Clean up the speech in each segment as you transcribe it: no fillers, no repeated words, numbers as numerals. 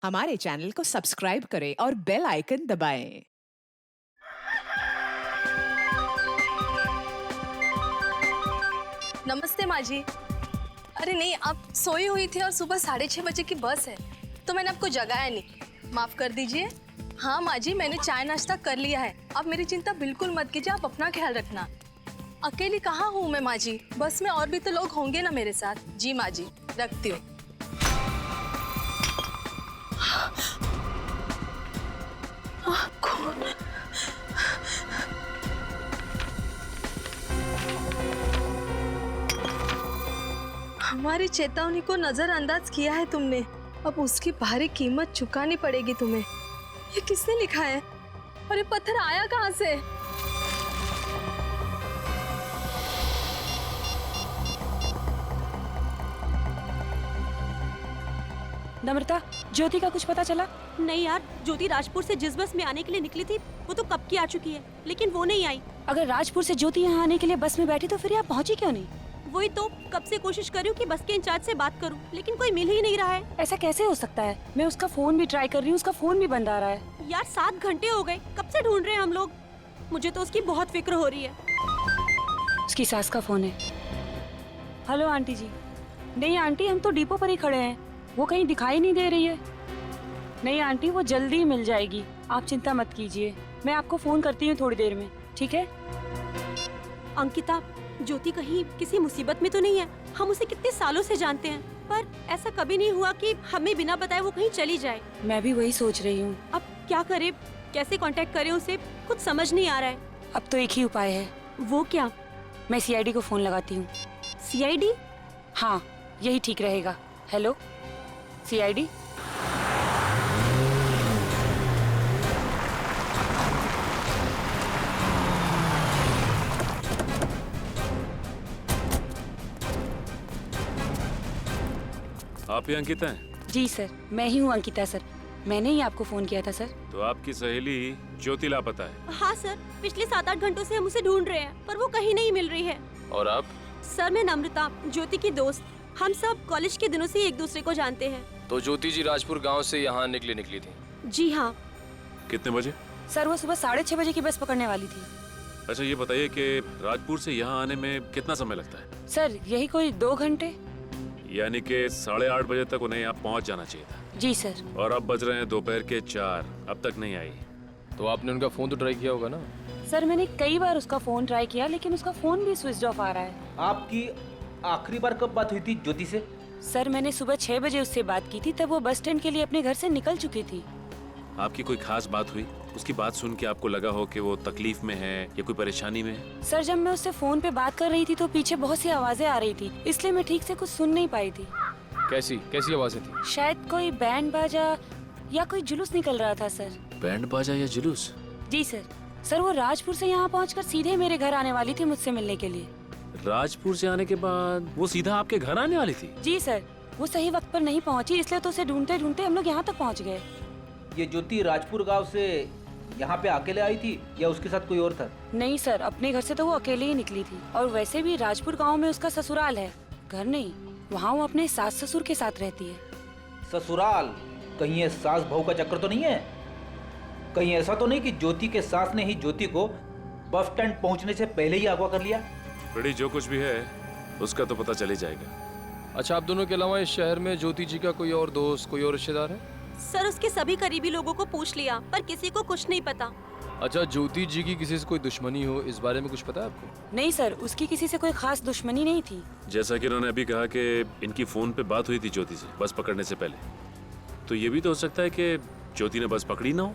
हमारे चैनल को सब्सक्राइब करें और बेल आइकन दबाएं। नमस्ते माँ जी। अरे नहीं, आप सोई हुई थी और सुबह 6:30 बजे की बस है, तो मैंने आपको जगाया नहीं, माफ कर दीजिए। हाँ माँ जी, मैंने चाय नाश्ता कर लिया है, आप मेरी चिंता बिल्कुल मत कीजिए, आप अपना ख्याल रखना। अकेली कहाँ हूँ मैं माँ जी, बस में और भी तो लोग होंगे ना मेरे साथ। जी माँ जी, रखती हूँ। हमारी चेतावनी को नजरअंदाज किया है तुमने, अब उसकी भारी कीमत चुकानी पड़ेगी तुम्हें। ये किसने लिखा है और ये पत्थर आया कहाँ से? नम्रता, ज्योति का कुछ पता चला? नहीं यार, ज्योति राजपुर से जिस बस में आने के लिए निकली थी वो तो कब की आ चुकी है, लेकिन वो नहीं आई। अगर राजपुर से ज्योति यहाँ आने के लिए बस में बैठी तो फिर यहाँ पहुँची क्यों नहीं? वही तो कब से कोशिश कर रही हूँ कि बस के इंचार्ज से बात करूँ, लेकिन कोई मिल ही नहीं रहा है। ऐसा कैसे हो सकता है? मैं उसका फोन भी ट्राई कर रही हूँ, उसका फोन भी बंद आ रहा है। यार 7 घंटे हो गए, कब से ढूंढ रहे हैं हम लोग। मुझे तो उसकी बहुत फिक्र हो रही है। उसकी सास का फोन है। हेलो आंटी जी। नहीं आंटी, हम तो डिपो पर ही खड़े हैं, वो कहीं दिखाई नहीं दे रही है। नहीं आंटी, वो जल्दी मिल जाएगी, आप चिंता मत कीजिए, मैं आपको फोन करती हूँ थोड़ी देर में, ठीक है? अंकिता, ज्योति कहीं किसी मुसीबत में तो नहीं है? हम उसे कितने सालों से जानते हैं, पर ऐसा कभी नहीं हुआ कि हमें बिना बताए वो कहीं चली जाए। मैं भी वही सोच रही हूँ। अब क्या करें, कैसे कांटेक्ट करें उसे, कुछ समझ नहीं आ रहा है। अब तो एक ही उपाय है। वो क्या? मैं सीआईडी को फोन लगाती हूँ। सीआईडी? हाँ, यही ठीक रहेगा। Hello CID. आप ही अंकिता हैं? जी सर, मैं ही हूँ अंकिता सर, मैंने ही आपको फोन किया था सर। तो आपकी सहेली ज्योति लापता है? हाँ सर, पिछले 7-8 घंटों से हम उसे ढूंढ रहे हैं, पर वो कहीं नहीं मिल रही है। और आप? सर मैं नम्रता, ज्योति की दोस्त, हम सब कॉलेज के दिनों से एक दूसरे को जानते हैं। तो ज्योति जी राजपुर गांव से यहाँ निकली थी? जी हाँ। कितने बजे? सर वो सुबह 6:30 बजे की बस पकड़ने वाली थी। अच्छा ये बताइए कि राजपुर से यहाँ आने में कितना समय लगता है? सर यही कोई 2 घंटे। यानी कि 8:30 बजे तक उन्हें यहाँ पहुँच जाना चाहिए था। जी सर। और अब बज रहे हैं दोपहर के 4, अब तक नहीं आई। तो आपने उनका फोन तो ट्राई किया होगा ना? सर मैंने कई बार उसका फोन ट्राई किया, लेकिन उसका फोन भी स्विच ऑफ आ रहा है। आपकी आखिरी बार कब बात हुई थी ज्योति से? सर मैंने सुबह 6 बजे उससे बात की थी, तब वो बस स्टैंड के लिए अपने घर से निकल चुकी थी। आपकी कोई खास बात हुई? उसकी बात सुन के आपको लगा हो कि वो तकलीफ में है या कोई परेशानी में है? सर जब मैं उससे फोन पे बात कर रही थी तो पीछे बहुत सी आवाजें आ रही थी, इसलिए मैं ठीक से कुछ सुन नहीं पाई थी। कैसी आवाजें थी? शायद कोई बैंड बाजा या कोई जुलूस निकल रहा था सर। बैंड बाजा या जुलूस? जी सर। सर वो राजपुर से यहाँ पहुँचकर सीधे मेरे घर आने वाली थी मुझसे मिलने के लिए। राजपुर से आने के बाद वो सीधा आपके घर आने वाली थी? जी सर, वो सही वक्त पर नहीं पहुँची, इसलिए तो उसे ढूंढते ढूंढते हम लोग यहाँ तक पहुँच गए। ये ज्योति राजपुर गांव से यहाँ पे अकेले आई थी या उसके साथ कोई और था? नहीं सर, अपने घर से तो वो अकेले ही निकली थी, और वैसे भी राजपुर गांव में उसका ससुराल है, घर नहीं। वहाँ वो अपने सास ससुर के साथ रहती है। ससुराल? कहीं ये सास बहू का चक्कर तो नहीं है? कहीं ऐसा तो नहीं कि ज्योति के सास ने ही ज्योति को बस स्टैंड पहुँचने से पहले ही अगवा कर लिया? बड़ी जो कुछ भी है उसका तो पता चल ही जाएगा। अच्छा, आप दोनों के अलावा इस शहर में ज्योति जी का कोई और दोस्त, कोई और रिश्तेदार है? सर उसके सभी करीबी लोगों को पूछ लिया, पर किसी को कुछ नहीं पता। अच्छा, ज्योति जी की किसी से कोई दुश्मनी हो, इस बारे में कुछ पता है आपको? नहीं सर, उसकी किसी से कोई खास दुश्मनी नहीं थी। जैसा कि उन्होंने अभी कहा कि इनकी फोन पे बात हुई थी ज्योति से बस पकड़ने से पहले, तो ये भी तो हो सकता है कि ज्योति ने बस पकड़ी ना हो।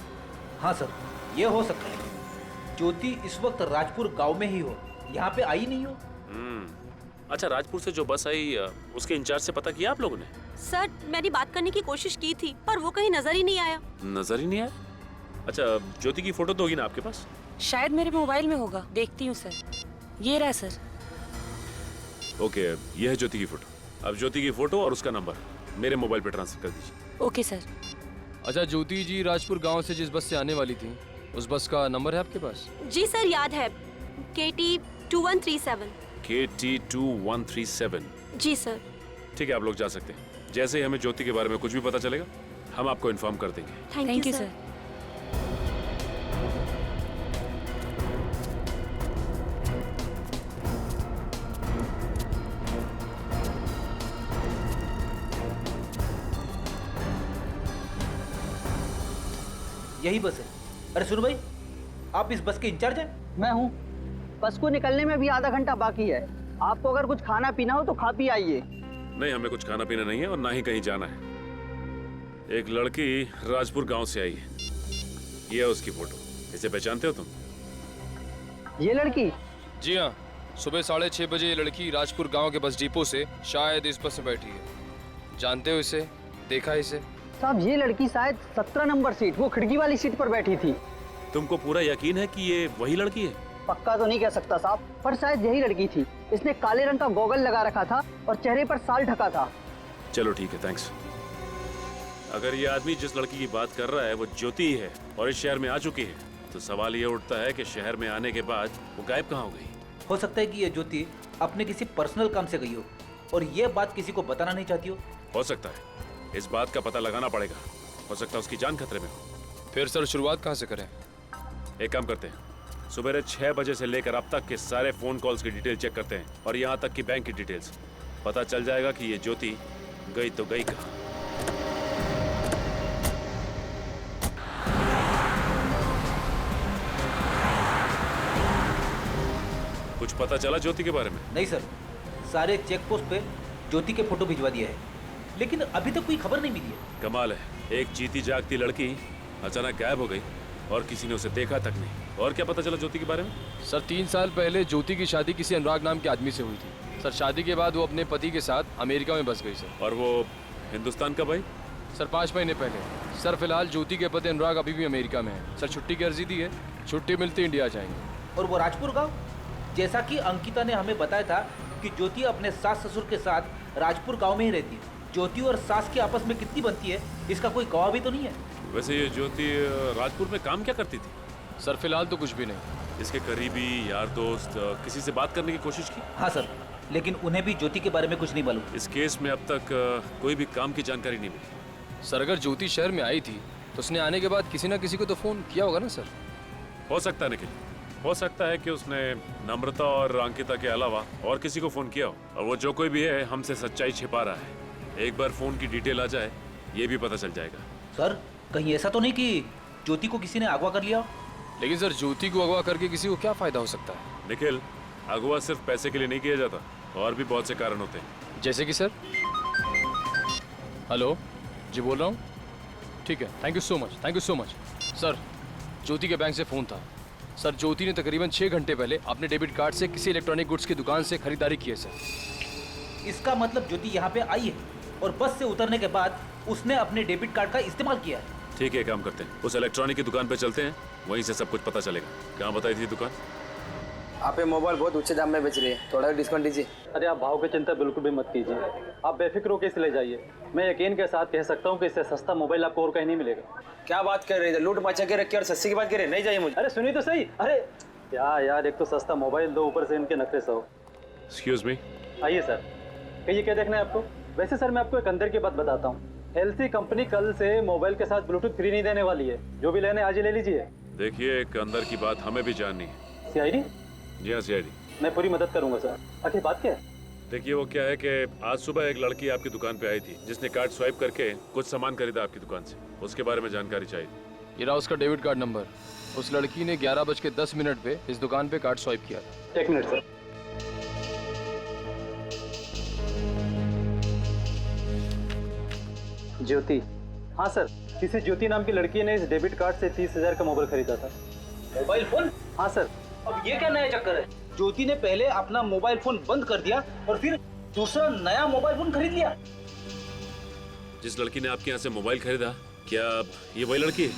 हाँ सर, ये हो सकता है। ज्योति इस वक्त राजपुर गांव में ही हो, यहाँ पे आई नहीं हो। अच्छा, राजपुर से जो बस आई उसके इंचार्ज से पता किया आप लोगों ने? सर मैंने बात करने की कोशिश की थी, पर वो कहीं नजर ही नहीं आया। नजर ही नहीं आया? अच्छा, ज्योति की फोटो तो होगी ना आपके पास? शायद मेरे मोबाइल में होगा, देखती हूँ सर। ये रहा सर। ओके, ये है ज्योति की फोटो। अब ज्योति की फोटो और उसका नंबर मेरे मोबाइल पे ट्रांसफर कर दीजिए। Okay sir. अच्छा, ज्योति जी राजपुर गांव से जिस बस से आने वाली थी, उस बस का नंबर है आपके पास? जी सर, याद है, KT 2137। KT 2137। जी सर। ठीक है, आप लोग जा सकते हैं। जैसे ही हमें ज्योति के बारे में कुछ भी पता चलेगा हम आपको इन्फॉर्म कर देंगे। Thank you sir. यही बस है। अरे सुनो भाई, आप इस बस के इंचार्ज हैं? मैं हूँ। बस को निकलने में भी आधा घंटा बाकी है। आपको अगर कुछ खाना पीना हो तो खा पी आइए। नहीं, हमें कुछ खाना पीना नहीं है और ना ही कहीं जाना है। एक लड़की राजपुर गांव से आई है, ये है उसकी फोटो। इसे पहचानते हो तुम? ये लड़की? जी हाँ, सुबह 6:30 बजे ये लड़की राजपुर गांव के बस डिपो से शायद इस बस में बैठी है। जानते हो इसे? देखा है इसे? साहब ये लड़की शायद 17 नंबर सीट, वो खिड़की वाली सीट पर बैठी थी। तुमको पूरा यकीन है कि ये वही लड़की है? पक्का तो नहीं कह सकता साहब, पर शायद यही लड़की थी। इसने काले रंग का गॉगल लगा रखा था और चेहरे पर साल ढका था। चलो ठीक है, थैंक्स। अगर ये आदमी जिस लड़की की बात कर रहा है वो ज्योति ही है और इस शहर में आ चुकी है, तो सवाल ये उठता है कि शहर में आने के बाद वो गायब कहाँ हो गई? हो सकता है कि ये ज्योति अपने किसी पर्सनल काम से गई हो और ये बात किसी को बताना नहीं चाहती हो सकता है, इस बात का पता लगाना पड़ेगा। हो सकता है उसकी जान खतरे में हो। फिर सर शुरुआत कहाँ से करें? एक काम करते हैं, सुबह 6 बजे से लेकर अब तक के सारे फोन कॉल्स की डिटेल चेक करते हैं और यहाँ तक कि बैंक की डिटेल्स। पता चल जाएगा कि ये ज्योति गई तो गई कहाँ। कुछ पता चला ज्योति के बारे में? नहीं सर, सारे चेक पोस्ट पे ज्योति के फोटो भिजवा दिए हैं, लेकिन अभी तक कोई खबर नहीं मिली है। कमाल है, एक जीती जागती लड़की अचानक गायब हो गई और किसी ने उसे देखा तक नहीं। और क्या पता चला ज्योति के बारे में? सर 3 साल पहले ज्योति की शादी किसी अनुराग नाम के आदमी से हुई थी। सर शादी के बाद वो अपने पति के साथ अमेरिका में बस गई सर। और वो हिंदुस्तान कब आई? सर 5 महीने पहले। सर फिलहाल ज्योति के पति अनुराग अभी भी अमेरिका में है। सर छुट्टी की अर्जी दी है, छुट्टी मिलती इंडिया जाएंगे। और वो राजपुर गांव, जैसा कि अंकिता ने हमें बताया था कि ज्योति अपने सास ससुर के साथ राजपुर गांव में ही रहती है। ज्योति और सास की आपस में कितनी बनती है इसका कोई गवाह भी तो नहीं है। वैसे ये ज्योति राजपुर में काम क्या करती थी? सर फिलहाल तो कुछ भी नहीं। इसके करीबी यार दोस्त किसी से बात करने की कोशिश की? हाँ सर, लेकिन उन्हें भी ज्योति के बारे में कुछ नहीं मालूम। इस केस में अब तक कोई भी काम की जानकारी नहीं मिली। सर अगर ज्योति शहर में आई थी तो उसने आने के बाद किसी ना किसी को तो फोन किया होगा ना सर? हो सकता है निखिल, हो सकता है कि उसने नम्रता और अंकिता के अलावा और किसी को फोन किया हो, और वो जो कोई भी है हमसे सच्चाई छिपा रहा है। एक बार फोन की डिटेल आ जाए ये भी पता चल जाएगा। सर कहीं ऐसा तो नहीं कि ज्योति को किसी ने अगवा कर लिया हो? लेकिन सर ज्योति को अगवा करके किसी को क्या फायदा हो सकता है? निखिल, अगवा सिर्फ पैसे के लिए नहीं किया जाता, और भी बहुत से कारण होते हैं। जैसे कि सर? हेलो जी, बोल रहा हूँ। ठीक है, thank you so much, thank you so much. Sir Jyoti के बैंक से फ़ोन था। सर ज्योति ने तकरीबन 6 घंटे पहले अपने डेबिट कार्ड से किसी इलेक्ट्रॉनिक गुड्स की दुकान से खरीदारी की है सर। इसका मतलब ज्योति यहाँ पे आई है और बस से उतरने के बाद उसने अपने डेबिट कार्ड का इस्तेमाल किया है। ठीक है, काम करते हैं, उस इलेक्ट्रॉनिक की दुकान पे चलते हैं, वहीं से सब कुछ पता चलेगा। कहाँ बताई थी दुकान? आप ये मोबाइल बहुत ऊंचे दाम में बेच रही है, थोड़ा डिस्काउंट दीजिए। अरे आप भाव की चिंता बिल्कुल भी मत कीजिए, आप बेफिक्र होकर इसे ले जाइए। मैं यकीन के साथ कह सकता हूँ कि इससे सस्ता मोबाइल आपको और कहीं नहीं मिलेगा। क्या बात कर रहे थे, लूट मचा के रखी और सस्ती की बात कर रहे, नहीं चाहिए मुझे। अरे सुनिए तो सही। अरे क्या यार, एक तो सस्ता मोबाइल दो, ऊपर से इनके नखरे सो। Excuse me. आइए सर, कहिए क्या देखना है आपको? वैसे सर मैं आपको एक अंदर की बात बताता हूँ, एलसी कंपनी कल से मोबाइल के साथ ब्लूटूथ फ्री नहीं देने वाली है। जो भी लेने आज ही ले लीजिए। देखिए, एक अंदर की बात हमें भी जाननी है। सीआईडी? जी हाँ, सीआईडी। मैं पूरी मदद करूंगा सर। आखिर बात क्या है? देखिए, वो क्या है कि आज सुबह एक लड़की आपकी दुकान पे आई थी जिसने कार्ड स्वाइप करके कुछ सामान खरीदा आपकी दुकान से। उसके बारे में जानकारी चाहिए। ये रहा उसका डेबिट कार्ड नंबर। उस लड़की ने 11:10 पे इस दुकान पे कार्ड स्वाइप किया। 1 मिनट सर। ज्योति? हाँ सर, किसी ज्योति नाम की लड़की ने इस डेबिट कार्ड से 30,000 का मोबाइल खरीदा था। Mobile phone? हाँ सर। अब ये क्या नया चक्कर है? ज्योति ने पहले अपना मोबाइल फोन बंद कर दिया और फिर दूसरा नया मोबाइल फोन खरीद लिया। जिस लड़की ने आपके यहाँ से मोबाइल खरीदा, क्या ये वही लड़की है?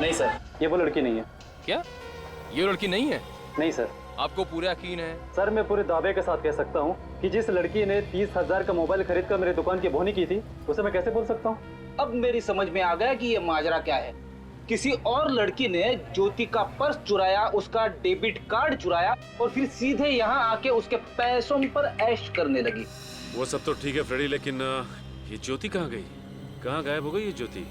नहीं सर, ये वो लड़की नहीं है। क्या ये लड़की नहीं है? नहीं सर। आपको पूरा यकीन है? सर मैं पूरे दावे के साथ कह सकता हूँ कि जिस लड़की ने 30,000 का मोबाइल खरीदकर मेरी दुकान की बोनी की थी, उसे मैं कैसे बोल सकता हूँ? अब मेरी समझ में आ गया कि ये माजरा क्या है। किसी और लड़की ने ज्योति का पर्स चुराया, उसका डेबिट कार्ड चुराया और फिर सीधे यहाँ आके उसके पैसों पर ऐश करने लगी। वो सब तो ठीक है फ्रेडी, लेकिन ये ज्योति कहाँ गई? कहाँ गायब हो गई ये ज्योति?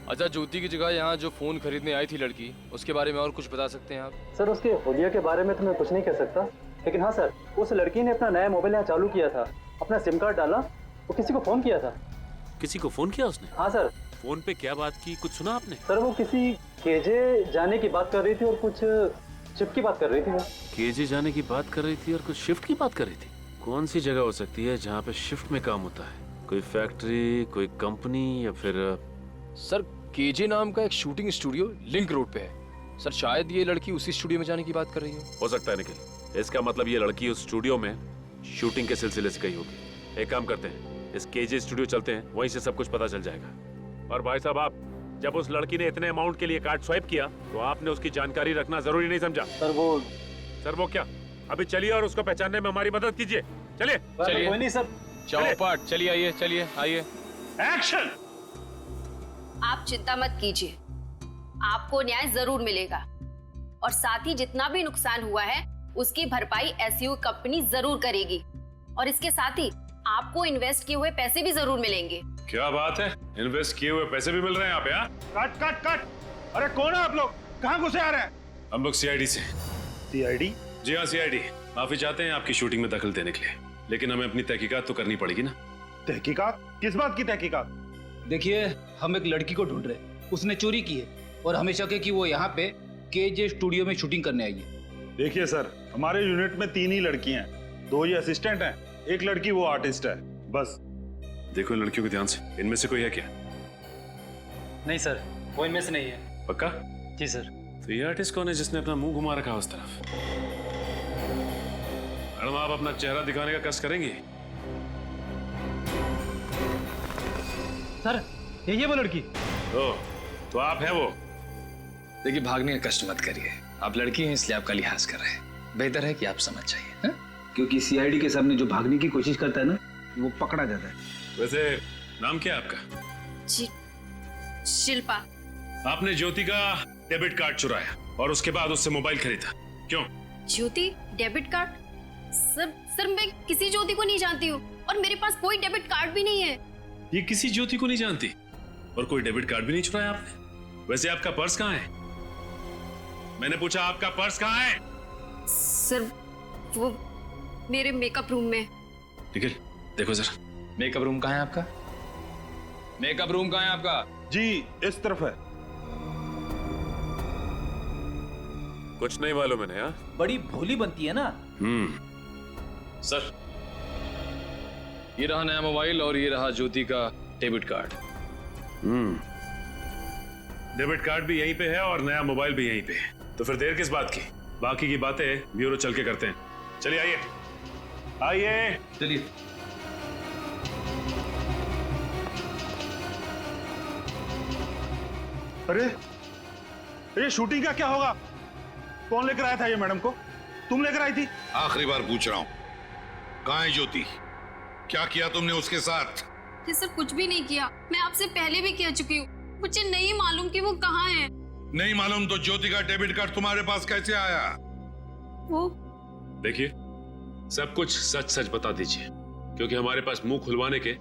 अच्छा, ज्योति की जगह यहाँ जो फोन खरीदने आई थी लड़की, उसके बारे में और कुछ बता सकते हैं आप? सर उसके हुलिया के बारे में तो मैं कुछ नहीं कह सकता, लेकिन हाँ सर, उस लड़की ने अपना नया मोबाइल यहाँ चालू किया था, अपना सिम कार्ड डाला, वो किसी को फोन किया था। किसी को फोन किया उसने? हाँ सर। फोन पे क्या बात की, कुछ सुना आपने? सर वो किसी केजे जाने की बात कर रही थी और कुछ शिफ्ट की बात कर रही थी। वो केजे जाने की बात कर रही थी और कुछ शिफ्ट की बात कर रही थी। कौन सी जगह हो सकती है जहाँ पे शिफ्ट में काम होता है? कोई फैक्ट्री, कोई कंपनी या फिर? सर केजे नाम का एक शूटिंग स्टूडियो लिंक रोड पे है सर, शायद ये लड़की उसी स्टूडियो में जाने की बात कर रही हो सकता है निखिल। इसका मतलब ये लड़की उस स्टूडियो में शूटिंग के सिलसिले से गई होगी। एक काम करते हैं, इस केजे स्टूडियो चलते हैं, वहीं से सब कुछ पता चल जाएगा। और भाई साहब, आप जब उस लड़की ने इतने अमाउंट के लिए कार्ड स्वाइप किया तो आपने उसकी जानकारी रखना जरूरी नहीं समझा? सर वो क्या? अभी चलिए और उसको पहचानने में हमारी मदद कीजिए। चलिए चलिए। कोई नहीं सर। चौपाट, चलिए आइए, चलिए आइए। एक्शन। आप चिंता मत कीजिए, आपको न्याय जरूर मिलेगा और साथ ही जितना भी नुकसान हुआ है उसकी भरपाई एसयू कंपनी जरूर करेगी और इसके साथ ही आपको इन्वेस्ट किए हुए पैसे भी जरूर मिलेंगे। क्या बात है, इन्वेस्ट किए हुए पैसे भी मिल रहे हैं यहाँ पे? हाँ? Cut cut cut! अरे कौन है आप लोग? कहाँ घुसे आ रहे हैं? हम लोग सीआईडी से। सीआईडी? जी हाँ, सीआईडी। माफी चाहते हैं आपकी शूटिंग में दखल देने के लिए, लेकिन हमें अपनी तहकीकात तो करनी पड़ेगी ना। तहकीकात? किस बात की तहकीकात? देखिए, हम एक लड़की को ढूंढ रहे हैं, उसने चोरी की है और हमें शक है कि वो यहाँ पे केजे स्टूडियो में शूटिंग करने आई है। देखिए सर, हमारे यूनिट में 3 ही लड़कियां हैं, 2 ये असिस्टेंट हैं, एक लड़की वो आर्टिस्ट है, बस। देखो इन लड़कियों को ध्यान से, इनमें से कोई है क्या? नहीं सर, वो इनमें से नहीं है। पक्का? जी सर। तो ये आर्टिस्ट कौन है जिसने अपना मुंह घुमा रखा उस तरफ? मैडम, आप अपना चेहरा दिखाने का कष्ट करेंगे? सर ये वो लड़की। तो आप है वो? देखिए, भागने का कष्ट मत करिए, आप लड़की हैं इसलिए आपका लिहाज कर रहे हैं, बेहतर है कि आप समझ जाइए। क्योंकि सीआईडी के सामने जो भागने की कोशिश करता है ना, वो पकड़ा जाता है। वैसे नाम क्या है आपका? जी, शिल्पा। आपने ज्योति का डेबिट कार्ड चुराया और उसके बाद उससे मोबाइल खरीदा, क्यों? ज्योति डेबिट कार्ड? सर मैं किसी ज्योति को नहीं जानती हूँ और मेरे पास कोई डेबिट कार्ड भी नहीं है। ये किसी ज्योति को नहीं जानती और कोई डेबिट कार्ड भी नहीं चुराया आपने? वैसे आपका पर्स कहाँ है? मैंने पूछा आपका पर्स कहाँ है? सर वो मेरे मेकअप रूम में। निखिल देखो जरा, मेकअप रूम कहाँ है आपका? मेकअप रूम कहाँ है आपका? जी इस तरफ है। कुछ नहीं मालूम है। हाँ, बड़ी भोली बनती है ना। सर, ये रहा नया मोबाइल और ये रहा ज्योति का डेबिट कार्ड। डेबिट कार्ड भी यहीं पे है और नया मोबाइल भी यहीं पे है, तो फिर देर किस बात की? बाकी की बातें ब्यूरो चल के करते हैं। चलिए आइए आइए। चलिए। अरे ये शूटिंग का क्या होगा? कौन लेकर आया था ये मैडम को? तुम लेकर आई थी? आखिरी बार पूछ रहा हूँ, कहाँ है ज्योति? क्या किया तुमने उसके साथ? जी सर, कुछ भी नहीं किया, मैं आपसे पहले भी कह चुकी हूँ, मुझे नहीं मालूम कि वो कहाँ है। नहीं मालूम तो ज्योति का डेबिट कार्ड तुम्हारे पास कैसे आया? वो देखिए, सब कुछ सच सच बता दीजिए, क्योंकि हमारे पास मुंह खुलवाने के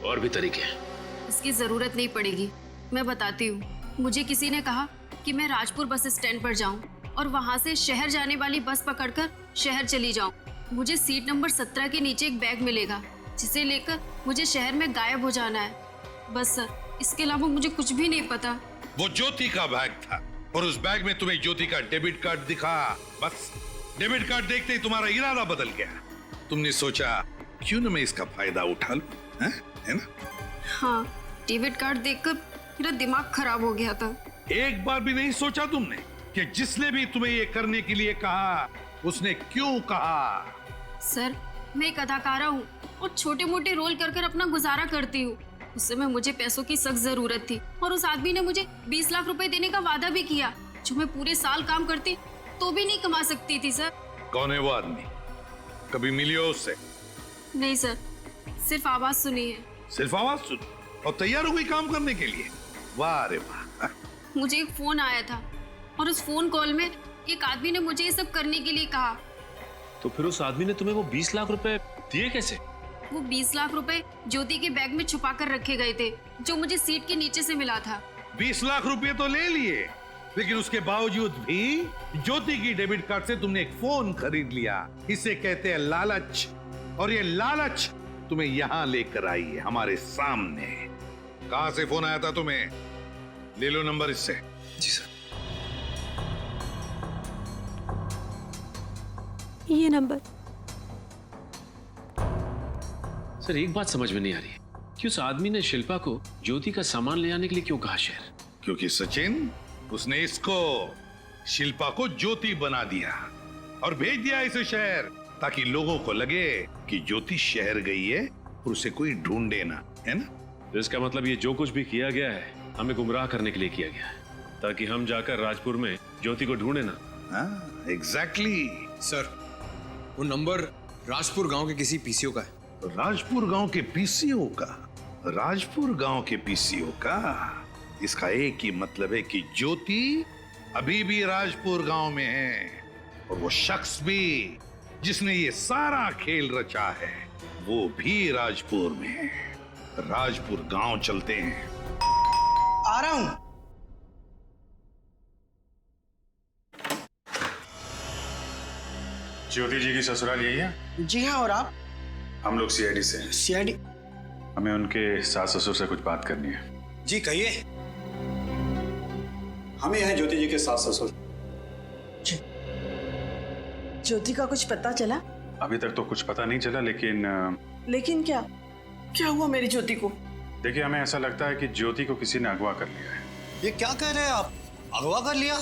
और भी तरीके हैं। इसकी जरूरत नहीं पड़ेगी, मैं बताती हूँ। मुझे किसी ने कहा कि मैं राजपुर बस स्टैंड पर जाऊं और वहां से शहर जाने वाली बस पकड़कर शहर चली जाऊं। मुझे सीट नंबर 17 के नीचे एक बैग मिलेगा, जिसे लेकर मुझे शहर में गायब हो जाना है। बस सर, इसके अलावा मुझे कुछ भी नहीं पता। वो ज्योति का बैग था और उस बैग में तुम्हें ज्योति का डेबिट कार्ड दिखा। बस डेबिट कार्ड देखते ही तुम्हारा इरादा बदल गया। तुमने सोचा क्यों न मैं इसका फायदा उठा लूं, है ना? हाँ, डेबिट कार्ड देखकर मेरा दिमाग खराब हो गया था। एक बार भी नहीं सोचा तुमने कि जिसने भी तुम्हें ये करने के लिए कहा उसने क्यों कहा? सर, मैं एक अदाकारा हूँ और छोटे मोटे रोल कर कर अपना गुजारा करती हूँ। उस समय मुझे पैसों की सख्त जरूरत थी और उस आदमी ने मुझे 20 लाख रुपए देने का वादा भी किया, जो मैं पूरे साल काम करती तो भी नहीं कमा सकती थी। सर, कौन है वो आदमी? कभी मिली हो उससे? नहीं सर, सिर्फ आवाज सुनी है। सिर्फ आवाज सुन और तैयार हो गई काम करने के लिए? वाह रे वाह। मुझे एक फोन आया था और उस फोन कॉल में एक आदमी ने मुझे ये सब करने के लिए कहा। तो फिर उस आदमी ने तुम्हें वो 20 लाख रुपए दिए कैसे? वो 20 लाख रुपए ज्योति के बैग में छुपा कर रखे गए थे, जो मुझे सीट के नीचे से मिला था। 20 लाख रुपए तो ले लिए, लेकिन उसके बावजूद भी ज्योति की डेबिट कार्ड से तुमने एक फोन खरीद लिया। इसे कहते हैं लालच, और ये लालच तुम्हें यहां लेकर आई है हमारे सामने। कहां से फोन आया था तुम्हें? ले लो नंबर इससे। जी सर। ये नंबर। सर एक बात समझ में नहीं आ रही कि उस आदमी ने शिल्पा को ज्योति का सामान ले आने के लिए क्यों कहा शहर? क्योंकि सचिन, उसने इसको शिल्पा को ज्योति बना दिया और भेज दिया इसे शहर, ताकि लोगों को लगे कि ज्योति शहर गई है और उसे कोई ढूंढे ना, है ना? तो इसका मतलब ये जो कुछ भी किया गया है हमें गुमराह करने के लिए किया गया है, ताकि हम जाकर राजपुर में ज्योति को ढूंढे ना। हाँ, एग्जैक्टली। सर वो नंबर राजपुर गांव के किसी पीसीओ का है। राजपुर गांव के पीसीओ का? राजपुर गांव के पीसीओ का? इसका एक ही मतलब है कि ज्योति अभी भी राजपुर गांव में है, और वो शख्स भी जिसने ये सारा खेल रचा है वो भी राजपुर में है। राजपुर गांव चलते हैं। आ रहा हूं। ज्योति जी की ससुराल यही है? जी हाँ, और आप? हम लोग सीआईडी से हैं। सीआईडी? हमें उनके सास ससुर से कुछ बात करनी है। जी कहिए। हम ही हैं ज्योति जी के सास ससुर। ज्योति का कुछ पता चला? अभी तक तो कुछ पता नहीं चला, लेकिन क्या क्या हुआ मेरी ज्योति को? देखिए, हमें ऐसा लगता है कि ज्योति को किसी ने अगवा कर लिया है। ये क्या कह रहे हैं आप? अगवा कर लिया?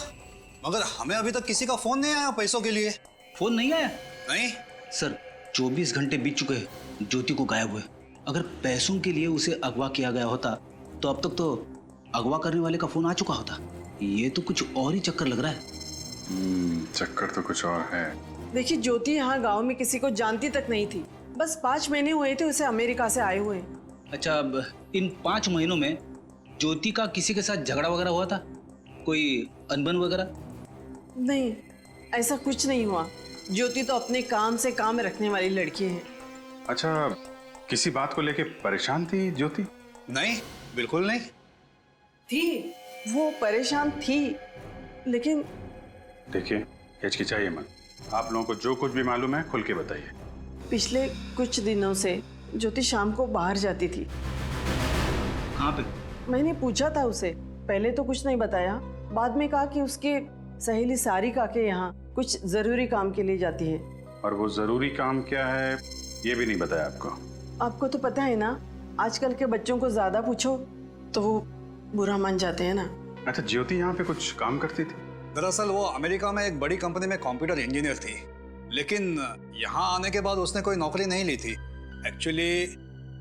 मगर हमें अभी तक किसी का फोन नहीं आया पैसों के लिए। फोन नहीं आया? नहीं सर, 24 घंटे बीत चुके हैं ज्योति को गायब हुए। अगर पैसों के लिए उसे अगवा किया गया होता तो अब तक तो अगवा करने वाले का फोन आ चुका होता। ये तो कुछ और ही चक्कर लग रहा है। चक्कर तो कुछ और है। देखिए, ज्योति यहाँ गांव में किसी को जानती तक नहीं थी। बस 5 महीने हुए थे उसे अमेरिका से आए हुए। अच्छा, अब इन 5 महीनों में ज्योति का किसी के साथ झगड़ा वगैरह हुआ था? कोई अनबन वगैरह? नहीं, ऐसा कुछ नहीं हुआ। ज्योति तो अपने काम से काम रखने वाली लड़की है। अच्छा, किसी बात को लेके परेशान थी ज्योति? नहीं, बिल्कुल नहीं थी। वो परेशान थी, लेकिन देखिए, हिचकिचाइए मत। आप लोगों को जो कुछ भी मालूम है खुल के बताइए। पिछले कुछ दिनों से ज्योति शाम को बाहर जाती थी। कहाँ पे? मैंने पूछा था उसे, पहले तो कुछ नहीं बताया, बाद में कहा कि उसके सहेली सारिका के यहाँ कुछ जरूरी काम के लिए जाती है। और वो जरूरी काम क्या है ये भी नहीं बताया आपको? आपको तो पता है ना, आजकल के बच्चों को ज्यादा पूछो तो वो बुरा मान जाते हैं ना। अच्छा, ज्योति यहाँ पे कुछ काम करती थी? दरअसल वो अमेरिका में एक बड़ी कंपनी में कंप्यूटर इंजीनियर थी, लेकिन यहाँ आने के बाद उसने कोई नौकरी नहीं ली थी। एक्चुअली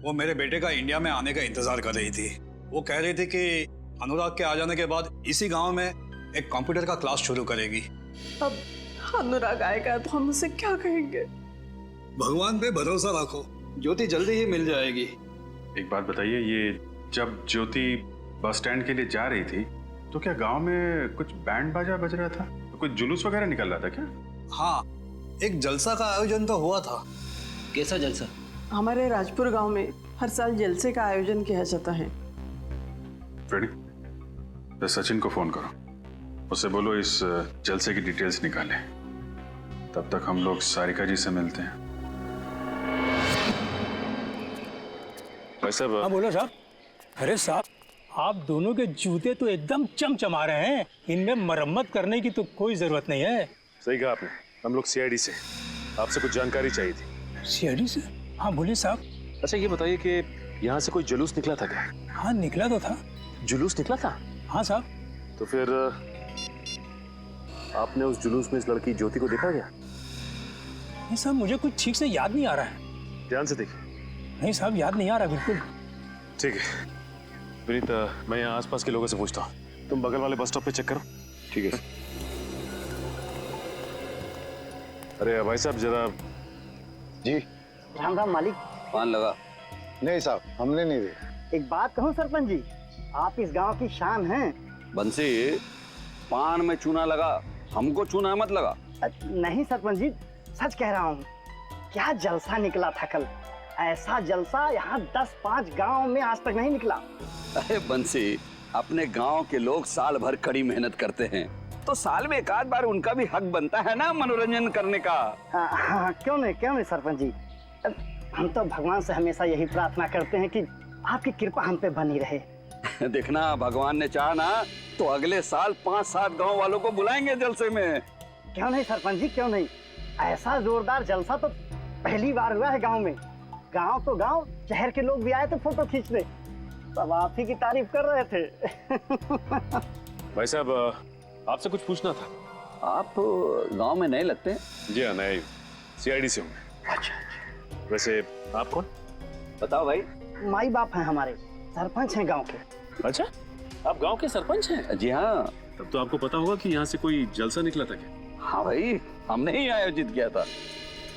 वो मेरे बेटे का इंडिया में आने का इंतजार कर रही थी। वो कह रही थी कि अनुराग के आ जाने के बाद इसी गांव में एक कंप्यूटर का क्लास शुरू करेगी। अब अनुराग आएगा तो हम उसे क्या कहेंगे? भगवान पे भरोसा रखो, ज्योति जल्दी ही मिल जाएगी। एक बात बताइए, ये जब ज्योति बस स्टैंड के लिए जा रही थी तो क्या गांव में कुछ बैंड बाजा बज रहा था? तो कुछ जुलूस वगैरह निकल रहा था क्या? हाँ, एक जलसा का आयोजन तो हुआ था। कैसा जलसा? हमारे राजपुर गांव में हर साल जलसे का आयोजन किया जाता है। फ्रेडी, तो सचिन को फोन करो, उससे बोलो इस जलसे की डिटेल्स निकाले। तब तक हम लोग सारिका जी से मिलते हैं। भाई साहब। हाँ बोलो साहब। अरे साहब, आप दोनों के जूते तो एकदम चमचमा रहे हैं, इनमें मरम्मत करने की तो कोई जरूरत नहीं है। सही कहा आपने। हम लोग सीआईडी से, आपसे कुछ जानकारी चाहिए थी। सीआईडी से? हाँ बोलिए साहब। अच्छा ये बताइए कि यहाँ से कोई जुलूस निकला था क्या? हाँ निकला तो था। जुलूस निकला था? हाँ साहब। तो फिर आपने उस जुलूस में इस लड़की ज्योति को देखा क्या? नहीं साहब, मुझे कुछ ठीक से याद नहीं आ रहा है। ध्यान से देखिए। नहीं साहब, याद नहीं आ रहा बिल्कुल। ठीक है विनीत, मैं यहाँ आसपास के लोगों से पूछता हूँ, तुम बगल वाले बस स्टॉप पे चेक करो। ठीक है। अरे भाई साहब जरा। जी। राम राम मालिक। पान लगा? नहीं साहब, हमने नहीं देखा। एक बात कहूँ सरपंच जी, आप इस गांव की शान हैं। बंसी, पान में चूना लगा, हमको चूना मत लगा। नहीं सरपंच जी, सच कह रहा हूँ। क्या जलसा निकला था कल। ऐसा जलसा यहाँ 10-5 गांव में आज तक नहीं निकला। अरे बंसी, अपने गांव के लोग साल भर कड़ी मेहनत करते हैं, तो साल में एक आध बार उनका भी हक बनता है ना मनोरंजन करने का। हाँ, क्यों नहीं सरपंच जी। हम तो भगवान से हमेशा यही प्रार्थना करते हैं कि आपकी कृपा हम पे बनी रहे। देखना, भगवान ने चाहा ना तो अगले साल 5-7 गांव वालों को बुलाएंगे जलसे में। क्यों नहीं सरपंच जी, क्यों नहीं। ऐसा जोरदार जलसा तो पहली बार हुआ है गांव में। गांव तो गांव, शहर के लोग भी आए थे फोटो खींचने, सब आप ही की तारीफ कर रहे थे। भाई साहब, आपसे कुछ पूछना था। आप गांव में नए लगते हैं? जी हाँ, नए CID से हूँ। अच्छा। वैसे आप कौन? बताओ भाई। माई बाप हैं हमारे, सरपंच हैं गांव के। अच्छा, आप गांव के सरपंच हैं? जी हाँ। तब तो आपको पता होगा कि यहाँ से कोई जलसा निकला था क्या? हाँ भाई, हमने ही आयोजित किया था।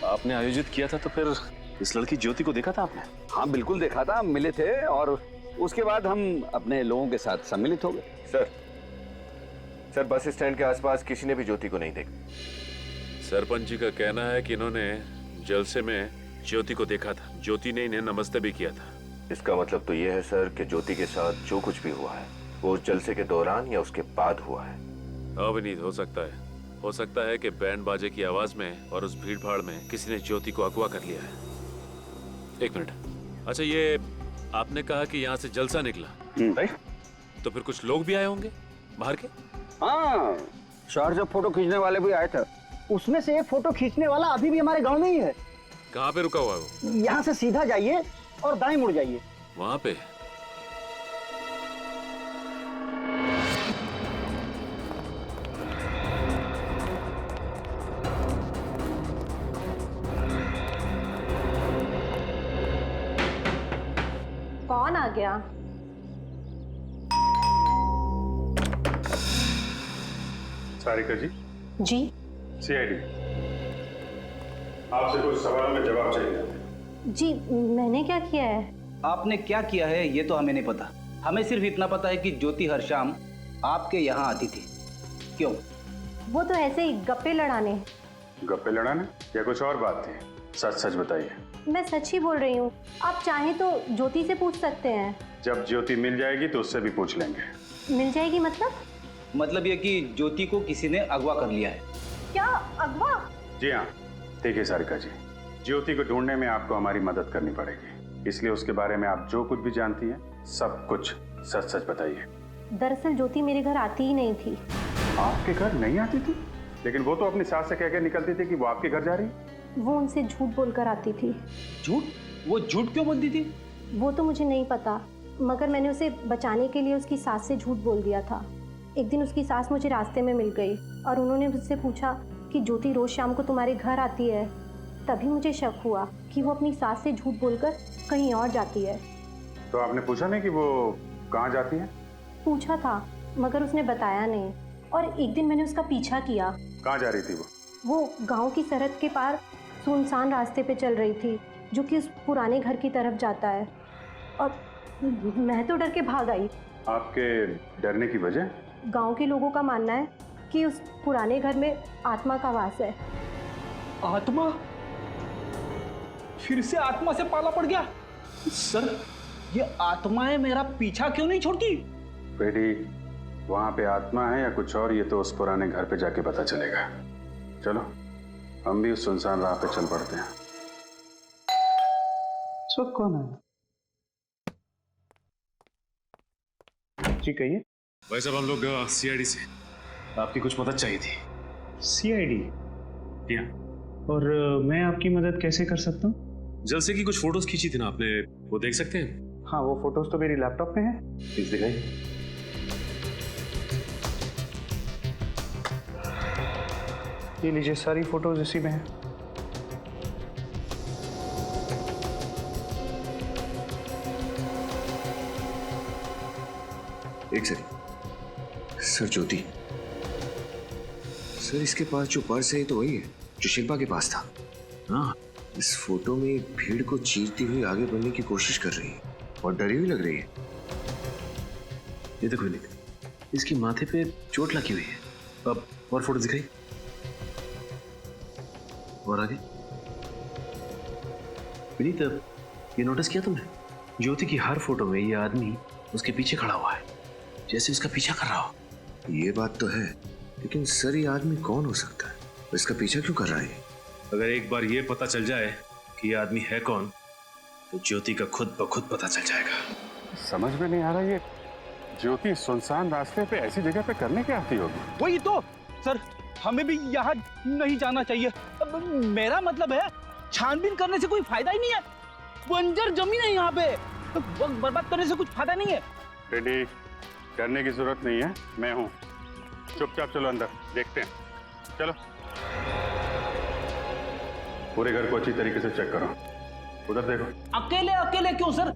आपने आयोजित किया था तो फिर इस लड़की ज्योति को देखा था आपने? हाँ बिल्कुल देखा था, मिले थे और उसके बाद हम अपने लोगों के साथ सम्मिलित हो गए। सर बस स्टैंड के आसपास किसी ने भी ज्योति को नहीं देखा। सरपंच जी का कहना है कि इन्होंने जलसे में ज्योति को देखा था। ज्योति ने इन्हें नमस्ते भी किया था। इसका मतलब तो ये है सर कि ज्योति के साथ जो कुछ भी हुआ है वो उस जलसे के दौरान या उसके बाद हुआ है। अविनीत, हो सकता है कि बैंड बाजे की आवाज में और उस भीड़ भाड़ में किसी ने ज्योति को अगवा कर लिया है। 1 मिनट। अच्छा, ये आपने कहा कि यहाँ से जलसा निकला, भाई तो फिर कुछ लोग भी आए होंगे बाहर के? हाँ, शहर से फोटो खींचने वाले भी आए थे। उसमें से एक फोटो खींचने वाला अभी भी हमारे गांव में ही है। कहाँ पे रुका हुआ है वो? यहाँ से सीधा जाइए और दाएं मुड़ जाइए, वहाँ पे। कौन आ गया? सारिका जी। जी। CID, आपसे कुछ सवालों में जवाब चाहिए। जी, मैंने क्या किया है? आपने क्या किया है ये तो हमें नहीं पता। हमें सिर्फ इतना पता है कि ज्योति हर शाम आपके यहाँ आती थी। क्यों? वो तो ऐसे ही गप्पे लड़ाने। गप्पे लड़ाने या कुछ और बात थी? सच सच बताइए। मैं सच ही बोल रही हूँ, आप चाहें तो ज्योति से पूछ सकते हैं। जब ज्योति मिल जाएगी तो उससे भी पूछ लेंगे। मिल जाएगी मतलब? मतलब ये कि ज्योति को किसी ने अगवा कर लिया है। क्या अगवा? जी हाँ। देखिए सारिका जी, ज्योति को ढूंढने में आपको हमारी मदद करनी पड़ेगी, इसलिए उसके बारे में आप जो कुछ भी जानती हैं सब कुछ सच सच बताइए। दरअसल ज्योति मेरे घर आती ही नहीं थी। आपके घर नहीं आती थी? लेकिन वो तो अपनी सास से कह के निकलती थी कि वो आपके घर जा रही। वो उनसे झूठ बोलकर आती थी। झूठ? वो झूठ क्यों बोलती थी? वो तो मुझे नहीं पता, मगर मैंने उसे बचाने के लिए उसकी सास से झूठ बोल दिया था। एक दिन उसकी सास मुझे रास्ते में मिल गई और उन्होंने मुझसे पूछा कि ज्योति रोज शाम को तुम्हारे घर आती है। तभी मुझे शक हुआ कि वो अपनी सास से झूठ बोलकर कहीं और जाती है। तो आपने पूछा नहीं कि वो कहाँ जाती है? पूछा था मगर उसने बताया नहीं, और एक दिन मैंने उसका पीछा किया। कहाँ जा रही थी वो गांव की सरहद के पार सुनसान रास्ते पे चल रही थी जो कि उस पुराने घर की तरफ जाता है, और मैं तो डर के भाग आई। आपके डरने की वजह? गांव के लोगों का मानना है कि उस पुराने घर में आत्मा का वास है। आत्मा? फिर से आत्मा से पाला पड़ गया? सर, ये आत्माएं मेरा पीछा क्यों नहीं छोड़ती? बेटी, वहां पे आत्मा है या कुछ और, ये तो उस पुराने घर पे जाके पता चलेगा। चलो हम भी उस सुनसान राह पे चल पड़ते हैं। सब कौन है? जी कहिए। भाई साहब, हम लोग CID से आपकी कुछ मदद चाहिए थी। CID? और मैं आपकी मदद कैसे कर सकता हूँ? जलसे की कुछ फोटोज खींची थी ना आपने, वो देख सकते हैं? हाँ, वो फोटोज तो मेरी लैपटॉप में है। प्लीज दिखाइए। ये लीजिए, सारी फोटोज इसी में है। एक सेकंड सर, ज्योति सर, इसके पास जो पर्स है तो वही है जो शिल्पा के पास था। हाँ, इस फोटो में भीड़ को चीरती हुई आगे बढ़ने की कोशिश कर रही है और डरी हुई लग रही है। ये देखो विनीत, इसके माथे पे चोट लगी हुई है। अब और फोटो दिखाई, और आगे। विनीत, ये नोटिस किया तुमने? ज्योति की हर फोटो में ये आदमी उसके पीछे खड़ा हुआ है, जैसे उसका पीछा कर रहा हो। ये बात तो है, लेकिन सर ये आदमी कौन हो सकता है? इसका पीछा क्यों कर रहा है? अगर एक बार ये पता चल जाए कि ये आदमी है कौन, तो ज्योति का खुद ब खुद पता चल जाएगा। समझ में नहीं आ रहा ये ज्योति सुनसान रास्ते पे ऐसी जगह पे करने क्या आती होगी? वही तो सर, हमें भी यहाँ नहीं जाना चाहिए। मेरा मतलब है छानबीन करने से कोई फायदा ही नहीं है। बंजर जमीन है यहाँ पे, वक्त बर्बाद करने से कुछ फायदा नहीं है। रेडी करने की जरूरत नहीं है, मैं हूँ। चुपचाप चलो अंदर, देखते हैं। चलो पूरे घर को अच्छी तरीके से चेक करो। उधर देखो। अकेले अकेले क्यों सर,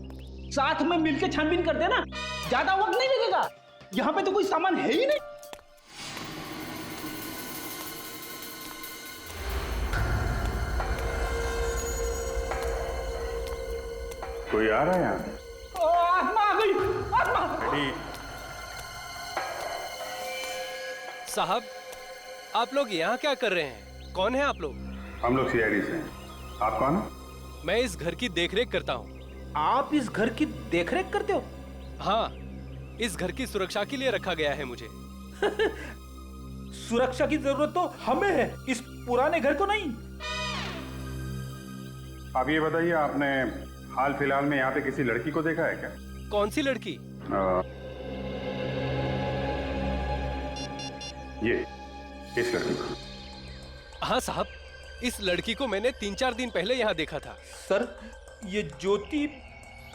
साथ में मिलके छानबीन करते ना, ज्यादा वक्त नहीं लगेगा। यहाँ पे तो कोई सामान है ही नहीं। कोई आ रहा है यहाँ? आत्मा आ गई, आत्मा। रेडी। साहब, आप लोग यहाँ क्या कर रहे हैं? कौन है आप लोग? हम लोग सीआईडी से हैं। आप कौन हो? मैं इस घर की देखरेख करता हूँ। आप इस घर की देखरेख करते हो? हाँ, इस घर की सुरक्षा के लिए रखा गया है मुझे। सुरक्षा की जरूरत तो हमें है, इस पुराने घर को नहीं। आप ये बताइए, आपने हाल फिलहाल में यहाँ पे किसी लड़की को देखा है क्या? कौन सी लड़की? ये इस लड़की को। हाँ साहब, इस लड़की को मैंने 3-4 दिन पहले यहाँ देखा था। सर, ये ज्योति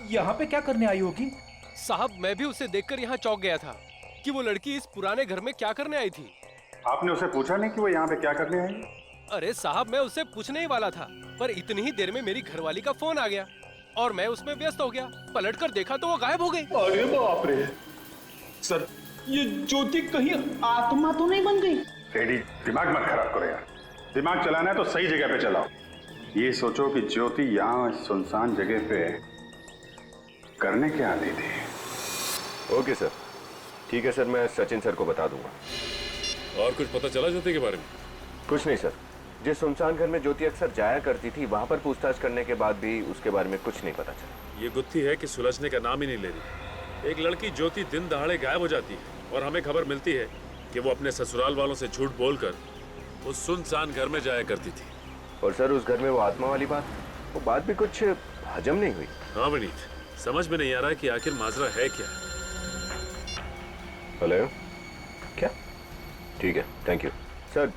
यहाँ पे क्या करने आई होगी? साहब, मैं भी उसे देखकर यहाँ चौंक गया था कि वो लड़की इस पुराने घर में क्या करने आई थी। आपने उसे पूछा नहीं कि वो यहाँ पे क्या करने आई? अरे साहब, मैं उससे पूछने ही वाला था, पर इतनी ही देर में मेरी घरवाली का फोन आ गया और मैं उसमें व्यस्त हो गया। पलटकर देखा तो वो गायब हो गई। अरे बाप रे! सर, ये ज्योति कहीं आत्मा तो नहीं बन गई? रेडी, दिमाग मत खराब करो यार। दिमाग चलाना है तो सही जगह पे चलाओ। ये सोचो कि ज्योति यहाँ सुनसान जगह पे करने क्या आती थी। ओके सर, ठीक है सर, मैं सचिन सर को बता दूंगा। और कुछ पता चला ज्योति के बारे में? कुछ नहीं सर, जिस सुनसान घर में ज्योति अक्सर जाया करती थी वहां पर पूछताछ करने के बाद भी उसके बारे में कुछ नहीं पता चला। ये गुत्थी है कि सुलझने का नाम ही नहीं ले रही। एक लड़की ज्योति दिन दहाड़े गायब हो जाती है और हमें खबर मिलती है कि वो अपने ससुराल वालों से झूठ बोलकर उस सुनसान घर में जाया करती थी। और सर, उस घर में वो आत्मा वाली बात, वो बात भी कुछ हजम नहीं हुई। हाँ विनीत, समझ में नहीं आ रहा है कि आखिर माजरा है क्या। हेलो, क्या? ठीक है, थैंक यू सर।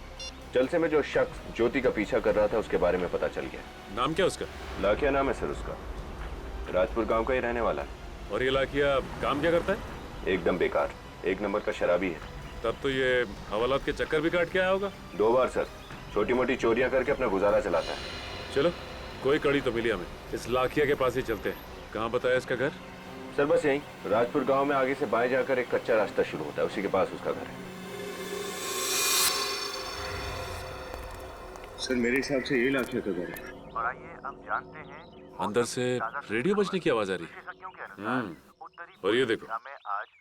जलसे में जो शख्स ज्योति का पीछा कर रहा था उसके बारे में पता चल गया। नाम क्या उसका? लाखिया नाम है सर उसका, राजपुर गांव का ही रहने वाला है। और ये लाखिया काम क्या करता है? एकदम बेकार, 1 नंबर का शराबी है। तब तो ये हवालात के चक्कर भी काट के आया होगा। 2 बार सर, छोटी मोटी चोरियां करके अपना गुजारा चलाता है। चलो, कोई कड़ी तो मिली हमें, इस लाखिया के पास ही चलते हैं। कहाँ बताया इसका घर? सर बस यहीं, राजपुर गांव में आगे से बाएं जाकर एक कच्चा रास्ता शुरू होता है, उसी के पास उसका घर है। सर मेरे हिसाब से ये लाखिया का घर है। और आइए अब जानते हैं। अंदर से रेडियो बजने की आवाज आ रही है। और ये देखो,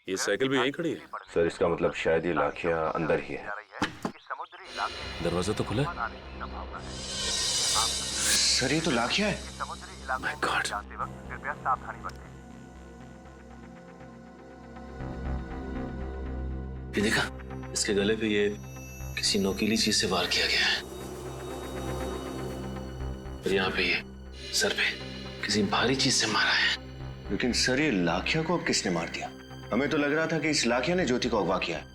ये साइकिल भी यहीं खड़ी है। सर इसका मतलब शायद ये लाखिया अंदर ही है। दरवाजा तो खुला है। सर ये तो लाखिया है। My God. ये देखा, इसके गले पे ये किसी नोकीली चीज से वार किया गया है। और यहाँ पे ये सर पे किसी भारी चीज से मारा है। लेकिन सर ये लाखिया को अब किसने मार दिया? हमें तो लग रहा था कि इस लाखिया ने ज्योति को अगवा किया है,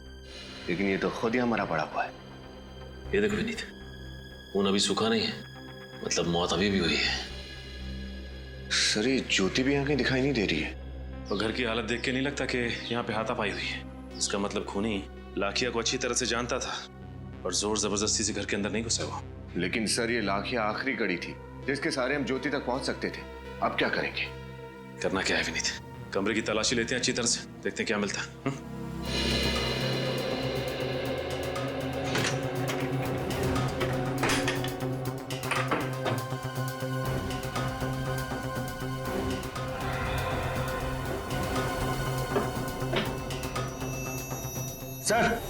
लेकिन ये तो खुद ही हमारा पड़ा हुआ है। ये देखो विनीत, खून अभी सूखा नहीं है, मतलब मौत अभी भी हुई है। सर ये ज्योति भी यहाँ कहीं दिखाई नहीं दे रही है। और घर की हालत देख के नहीं लगता कि यहाँ पे हाथापाई हुई है। इसका मतलब खूनी लाखिया को अच्छी तरह से जानता था और जोर जबरदस्ती से घर के अंदर नहीं घुसा हुआ। लेकिन सर ये लाखिया आखिरी कड़ी थी जिसके सहारे हम ज्योति तक पहुंच सकते थे। अब क्या करेंगे? करना क्या है विनीत, कमरे की तलाशी लेते हैं अच्छी तरह से, देखते हैं क्या मिलता है। सर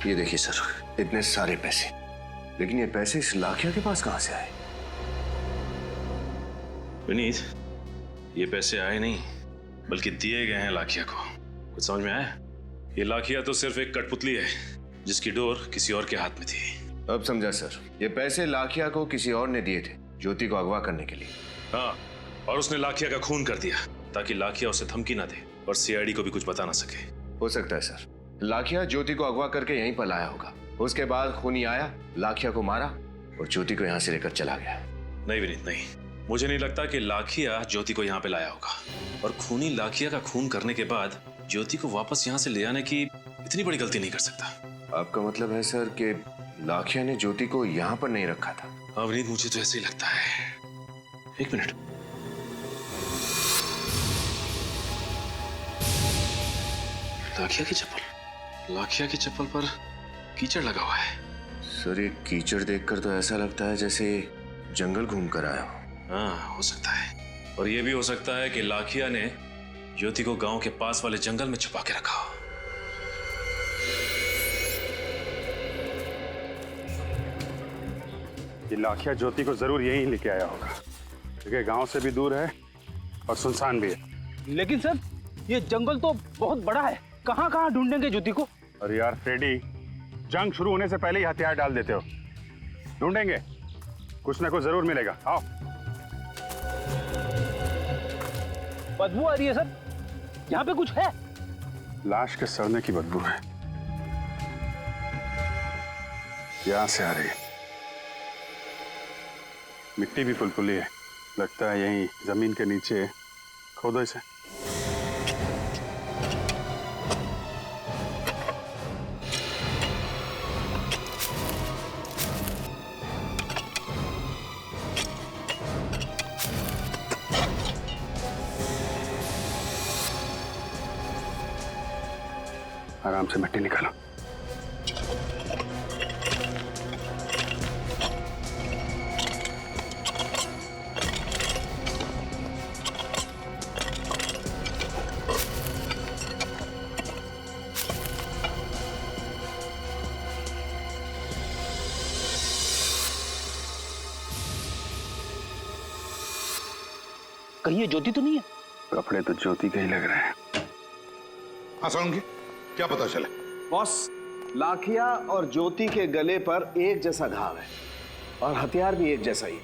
ये देखिए सर, इतने सारे पैसे, लेकिन ये पैसे इस लाखिया के पास कहां से आए? विनीत, ये पैसे आए नहीं बल्कि दिए गए हैं लाखिया को। कुछ समझ में आया? ये लाखिया तो सिर्फ एक कठपुतली है जिसकी डोर किसी और के हाथ में थी। अब समझा सर, ये पैसे लाखिया को किसी और ने दिए थे ज्योति को अगवा करने के लिए। हाँ, और उसने लाखिया का खून कर दिया ताकि लाखिया उसे धमकी ना दे और सीआईडी को भी कुछ बता ना सके। हो सकता है सर, लाखिया ज्योति को अगवा करके यहीं पर लाया होगा। उसके बाद खूनी आया, लाखिया को मारा और ज्योति को यहाँ से लेकर चला गया। नहीं विनीत, नहीं, मुझे नहीं लगता कि लाखिया ज्योति को यहाँ पे लाया होगा। और खूनी लाखिया का खून करने के बाद ज्योति को वापस यहाँ से ले आने की इतनी बड़ी गलती नहीं कर सकता। आपका मतलब है सर कि लाखिया ने ज्योति को यहाँ पर नहीं रखा था? हाँ विनीत, मुझे तो ऐसे ही लगता है। एक मिनट, लाखिया की चप्पल पर कीचड़ लगा हुआ है। सर ये कीचड़ देखकर तो ऐसा लगता है जैसे जंगल घूम कर आया हो। हाँ, हो सकता है। और ये भी हो सकता है कि लाखिया ने ज्योति को गांव के पास वाले जंगल में छुपा के रखा हो। ये लाखिया ज्योति को जरूर यहीं लेके आया होगा, क्योंकि गांव से भी दूर है और सुनसान भी है। लेकिन सर, ये जंगल तो बहुत बड़ा है, कहाँ कहाँ ढूंढेंगे ज्योति को? अरे यार फ्रेडी, जंग शुरू होने से पहले ही हथियार डाल देते हो। ढूंढेंगे, कुछ ना कुछ जरूर मिलेगा। आओ। बदबू आ रही है सर, यहाँ पे कुछ है? लाश के सड़ने की बदबू है, यहां से आ रही है। मिट्टी भी फुलफुली है, लगता है यहीं जमीन के नीचे खोदो इसे। आराम से मिट्टी निकालो। कहीं ये ज्योति तो नहीं है? कपड़े तो ज्योति के ही लग रहे हैं। हाँ साउंड, क्या पता चले? बॉस, लाखिया और ज्योति के गले पर एक जैसा घाव है और हथियार भी एक जैसा ही।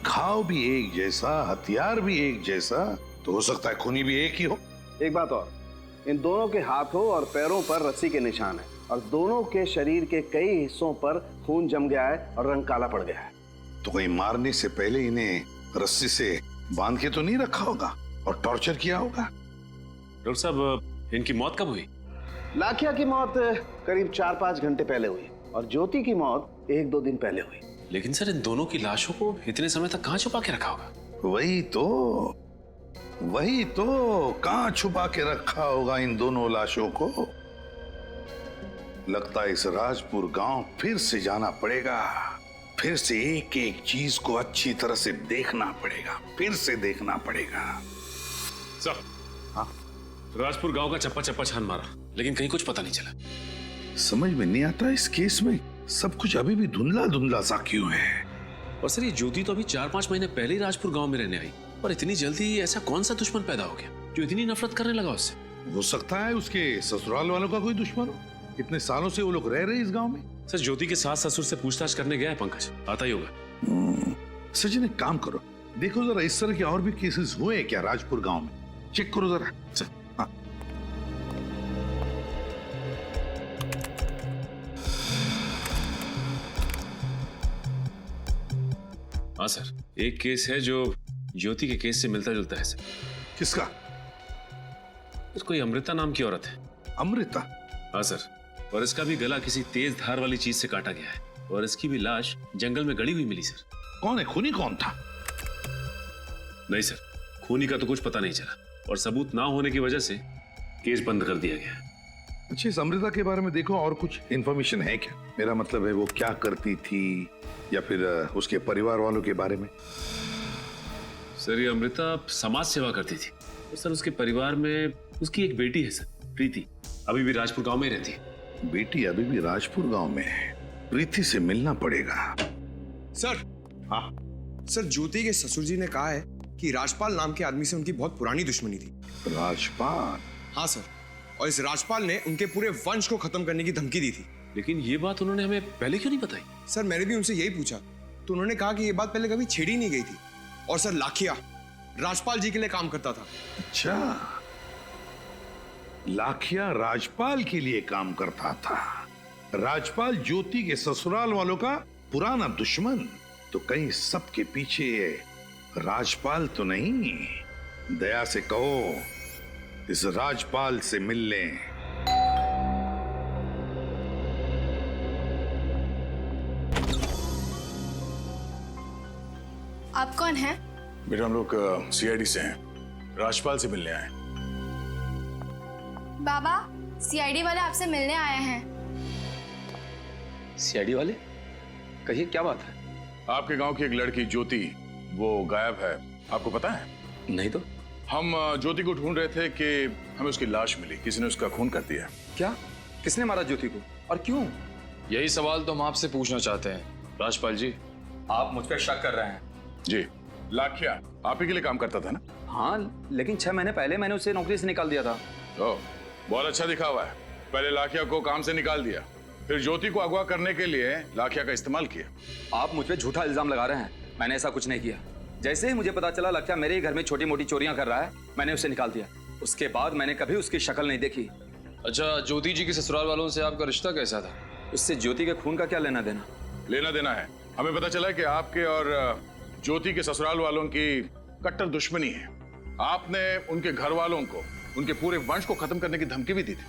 घाव भी एक जैसा, हथियार भी एक जैसा, तो हो सकता है खूनी भी एक ही हो। एक बात और, इन दोनों के हाथों और पैरों पर रस्सी के निशान है और दोनों के शरीर के कई हिस्सों पर खून जम गया है और रंग काला पड़ गया है। तो कहीं मारने से पहले इन्हें रस्सी से बांध के तो नहीं रखा होगा और टॉर्चर किया होगा? डॉक्टर साहब, इनकी मौत कब हुई? लाखिया की मौत करीब 4-5 घंटे पहले हुई और ज्योति की मौत 1-2 दिन पहले हुई। लेकिन सर, इन दोनों की लाशों को इतने समय तक कहाँ छुपा के रखा होगा? वही तो कहाँ छुपा के रखा होगा इन दोनों लाशों को? लगता है इस राजपुर गांव फिर से जाना पड़ेगा, फिर से एक एक चीज को अच्छी तरह से देखना पड़ेगा, फिर से देखना पड़ेगा। सर, हाँ, राजपुर गांव का चप्पा चप्पा छान मारा, लेकिन कहीं कुछ पता नहीं चला। समझ में नहीं आता इस केस में सब कुछ अभी भी धुंधला धुंधला सा क्यों है। और सर, ये ज्योति तो अभी 4-5 महीने पहले ही राजपुर गांव में रहने आई, और इतनी जल्दी ऐसा कौन सा दुश्मन पैदा हो गया जो इतनी नफरत करने लगा उससे? हो सकता है उसके ससुराल वालों का कोई दुश्मन हो। इतने सालों से वो लोग रह रहे इस गांव में। सर, ज्योति के सास ससुर से पूछताछ करने गया है पंकज, आता ही होगा। सचिन, एक काम करो, देखो जरा इस तरह के और भी केसेस हुए क्या राजपुर गांव में, चेक करो जरा। हाँ। हाँ सर, एक केस है जो ज्योति के केस से मिलता जुलता है सर। किसका? कोई अमृता नाम की औरत है। अमृता? हाँ सर, और इसका भी गला किसी तेज धार वाली चीज से काटा गया है और इसकी भी लाश जंगल में गड़ी हुई मिली सर। कौन है? खूनी कौन था? नहीं सर, खूनी का तो कुछ पता नहीं चला और सबूत ना होने की वजह से केस बंद कर दिया गया। अच्छा, इस अमृता के बारे में देखो और कुछ इंफॉर्मेशन है क्या? मेरा मतलब है वो क्या करती थी या फिर उसके परिवार वालों के बारे में। सर, ये अमृता समाज सेवा करती थी और सर उसके परिवार में उसकी एक बेटी है सर, प्रीति, अभी भी राजपुर गांव में रहती है। बेटी अभी भी राजपुर गांव में है? प्रीति से मिलना पड़ेगा। सर। हाँ सर, ज्योति के ससुर जी ने कहा है कि राजपाल नाम के आदमी से उनकी बहुत पुरानी दुश्मनी थी। राजपाल? हाँ सर, और इस राजपाल ने उनके पूरे वंश को खत्म करने की धमकी दी थी। लेकिन ये बात उन्होंने हमें पहले क्यों नहीं बताई? सर मैंने भी उनसे यही पूछा तो उन्होंने कहा कि ये बात पहले कभी छेड़ी नहीं गई थी। और सर लाखिया राजपाल जी के लिए काम करता था। अच्छा, लाखिया राजपाल के लिए काम करता था। राजपाल ज्योति के ससुराल वालों का पुराना दुश्मन। तो कहीं सबके पीछे राजपाल तो नहीं? दया से कहो इस राजपाल से मिल लें। आप कौन हैं? बेटा हम लोग सीआईडी से हैं, राजपाल से मिलने आए। बाबा, सीआईडी वाले आपसे मिलने आए हैं। सीआईडी वाले? कहिए क्या बात है? आपके गांव की एक लड़की ज्योति, वो गायब है, आपको पता है? नहीं तो। हम ज्योति को ढूंढ रहे थे कि हमें उसकी लाश मिली, किसी ने उसका खून कर दिया। क्या? किसने मारा ज्योति को और क्यों? यही सवाल तो हम आपसे पूछना चाहते हैं राजपाल जी। आप मुझ पर शक कर रहे हैं? जी, लाखिया आप ही के लिए काम करता था ना? हाँ, लेकिन 6 महीने पहले मैंने उसे नौकरी से निकाल दिया था। ओह, बहुत अच्छा दिखा हुआ है। पहले लाखिया को काम से निकाल दिया, फिर ज्योति को अगवा करने के लिए लाखिया का इस्तेमाल किया। आप मुझ पे झूठा इल्जाम लगा रहे हैं। मैंने ऐसा कुछ नहीं किया। जैसे ही मुझे पता चला लाखिया मेरे ही घर में छोटी मोटी चोरियां कर रहा है, मैंने उसे निकाल दिया। उसके बाद मैंने कभी उसकी शक्ल नहीं देखी। अच्छा, ज्योति जी के ससुराल वालों से आपका रिश्ता कैसा था? उससे ज्योति के खून का क्या लेना देना? लेना देना है। हमें पता चला कि आपके और ज्योति के ससुराल वालों की कट्टर दुश्मनी है। आपने उनके घर वालों को, उनके पूरे वंश को खत्म करने की धमकी भी दी थी।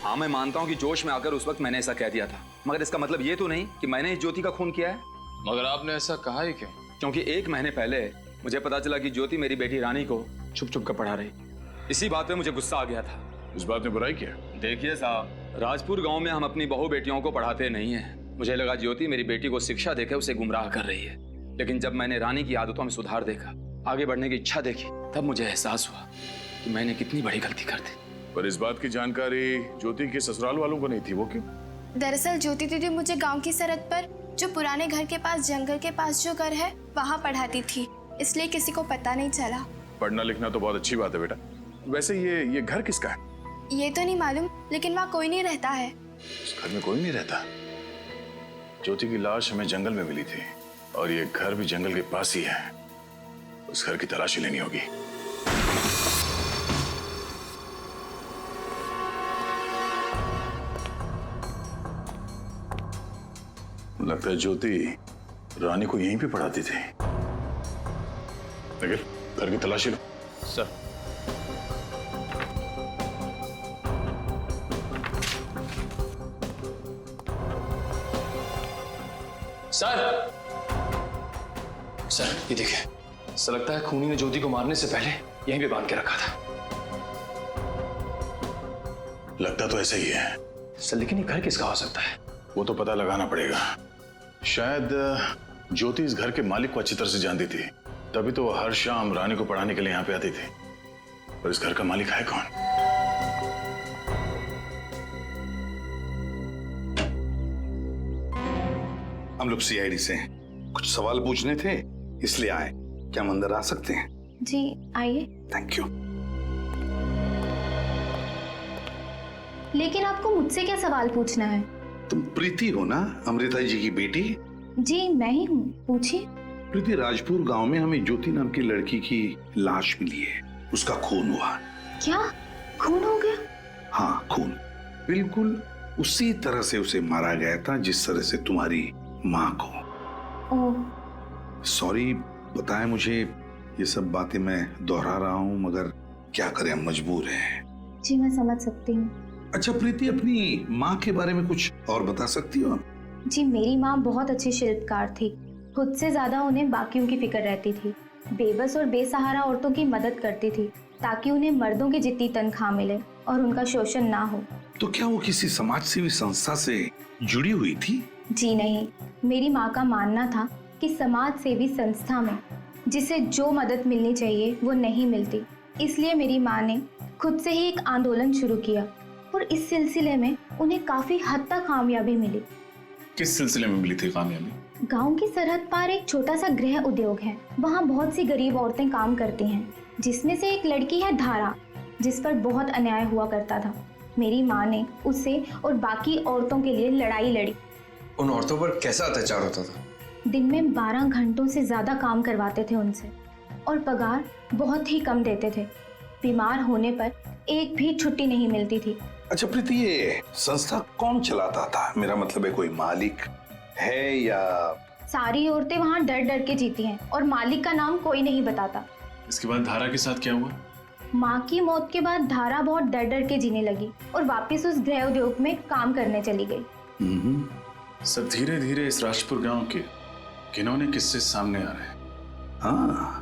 हाँ, मैं मानता हूँ कि जोश में आकर उस वक्त मैंने ऐसा कह दिया था, मगर इसका मतलब ये तो नहीं कि मैंने इस ज्योति का खून किया है। मगर आपने ऐसा कहा ही क्यों? क्योंकि 1 महीने पहले मुझे पता चला कि ज्योति मेरी बेटी रानी को छुप छुप कर पढ़ा रही। इसी बात पे मुझे गुस्सा आ गया था। इस बात में बुराई क्या? देखिए साहब, राजपुर गांव में हम अपनी बहू बेटियों को पढ़ाते नहीं हैं। मुझे लगा ज्योति मेरी बेटी को शिक्षा देकर उसे गुमराह कर रही है। लेकिन जब मैंने रानी की आदतों में सुधार देखा, आगे बढ़ने की इच्छा देखी, तब मुझे एहसास हुआ कि मैंने कितनी बड़ी गलती कर दी। पर इस बात की जानकारी ज्योति के ससुराल वालों को नहीं थी, वो क्यों? दरअसल ज्योति दीदी मुझे गांव की सरहद पर जो पुराने घर के पास जंगल के पास जो घर है वहाँ पढ़ाती थी, इसलिए किसी को पता नहीं चला। पढ़ना लिखना तो बहुत अच्छी बात है बेटा। वैसे ये घर किसका है? ये तो नहीं मालूम, लेकिन वहाँ कोई नहीं रहता है। उस घर में कोई नहीं रहता? ज्योति की लाश हमें जंगल में मिली थी और ये घर भी जंगल के पास ही है। उस घर की तलाशी लेनी होगी। लगता है ज्योति रानी को यहीं पे पढ़ाती थी। लेकिन घर की तलाशी लो। सर। सर, ये देखिए, ऐसा लगता है खूनी ने ज्योति को मारने से पहले यहीं पे बांध के रखा था। लगता तो ऐसा ही है सर, लेकिन ये घर किसका हो सकता है? वो तो पता लगाना पड़ेगा। शायद ज्योति इस घर के मालिक को अच्छी तरह से जानती थी, तभी तो वो हर शाम रानी को पढ़ाने के लिए यहाँ पे आती थी। पर इस घर का मालिक है कौन? हम लोग सीआईडी से हैं। कुछ सवाल पूछने थे इसलिए आए। क्या हम अंदर आ सकते हैं? जी आइए। Thank you. लेकिन आपको मुझसे क्या सवाल पूछना है? तुम प्रीति हो ना, अमृता जी की बेटी? जी मैं ही हूँ, पूछिए। प्रीति, राजपुर गांव में हमें ज्योति नाम की लड़की की लाश मिली है। उसका खून हुआ। क्या खून हो गया? हाँ, खून। बिल्कुल उसी तरह से उसे मारा गया था जिस तरह से तुम्हारी माँ को। ओह सॉरी, बताएं मुझे, ये सब बातें मैं दोहरा रहा हूँ, मगर क्या करें, हम मजबूर हैं। जी मैं समझ सकती हूँ। अच्छा प्रीति, अपनी माँ के बारे में कुछ और बता सकती हो? जी मेरी माँ बहुत अच्छी शिल्पकार थी। खुद से ज्यादा उन्हें बाकियों की फिक्र रहती थी। बेबस और बेसहारा औरतों की मदद करती थी ताकि उन्हें मर्दों की जितनी तनख्वाह मिले और उनका शोषण ना हो। तो क्या वो किसी समाज सेवी संस्था से जुड़ी हुई थी? जी नहीं, मेरी माँ का मानना था कि समाज सेवी संस्था में जिसे जो मदद मिलनी चाहिए वो नहीं मिलती, इसलिए मेरी माँ ने खुद से ही एक आंदोलन शुरू किया और इस सिलसिले में उन्हें काफी हद तक कामयाबी मिली। किस सिलसिले में मिली थी कामयाबी? गांव की सरहद पार एक छोटा सा गृह उद्योग है। वहाँ बहुत सी गरीब औरतें काम करती हैं, जिसमें से एक लड़की है धारा, जिस पर बहुत अन्याय हुआ करता था। मेरी माँ ने उससे और बाकी औरतों के लिए लड़ाई लड़ी। उन औरतों पर कैसा अत्याचार होता था? दिन में 12 घंटों से ज्यादा काम करवाते थे उनसे और पगार बहुत ही कम देते थे। बीमार होने पर एक भी छुट्टी नहीं मिलती थी। अच्छा प्रीति, ये संस्था कौन चलाता था? मेरा मतलब है कोई मालिक है या? सारी औरतें वहाँ डर डर के जीती हैं और मालिक का नाम कोई नहीं बताता। इसके बाद धारा के साथ क्या हुआ? माँ की मौत के बाद धारा बहुत डर डर के जीने लगी और वापस उस गृह उद्योग में काम करने चली गई। सर, धीरे धीरे इस राजपुर गांव के किन्होंने किस्से सामने आ रहे हैं। हाँ,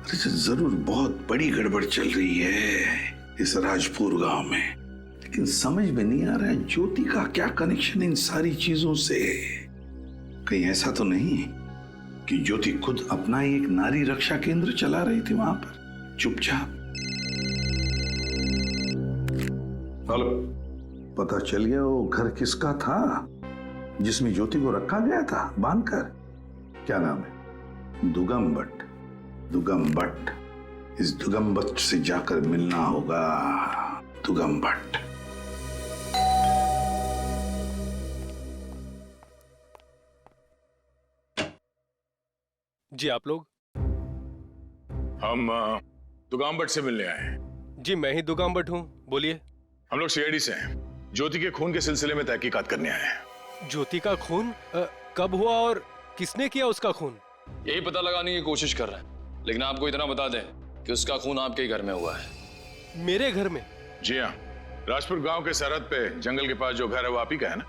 अरे जरूर बहुत बड़ी गड़बड़ चल रही है इस राजपुर गांव में, लेकिन समझ में नहीं आ रहा है ज्योति का क्या कनेक्शन इन सारी चीजों से। कहीं ऐसा तो नहीं कि ज्योति खुद अपना ही एक नारी रक्षा केंद्र चला रही थी वहां पर चुपचाप? हेलो, पता चल गया वो घर किसका था जिसमें ज्योति को रखा गया था बांधकर? क्या नाम है? दुगम भट्ट। दुगम भट्ट, इस दुगम भट्ट से जाकर मिलना होगा। दुगम भट्ट। जी आप लोग? हम दुगाम भट्ट से मिलने आए हैं। जी मैं ही दुगाम भट्ट हूँ, बोलिए। हम लोग सीआईडी से हैं। ज्योति के खून के सिलसिले में तहकीकात करने आए हैं। ज्योति का खून कब हुआ और किसने किया उसका खून? यही पता लगाने की कोशिश कर रहे हैं, लेकिन आपको इतना बता दें कि उसका खून आपके ही घर में हुआ है। मेरे घर में? जी हाँ, राजपुर गांव के सरहद पे जंगल के पास जो घर है वो आप ही का है ना?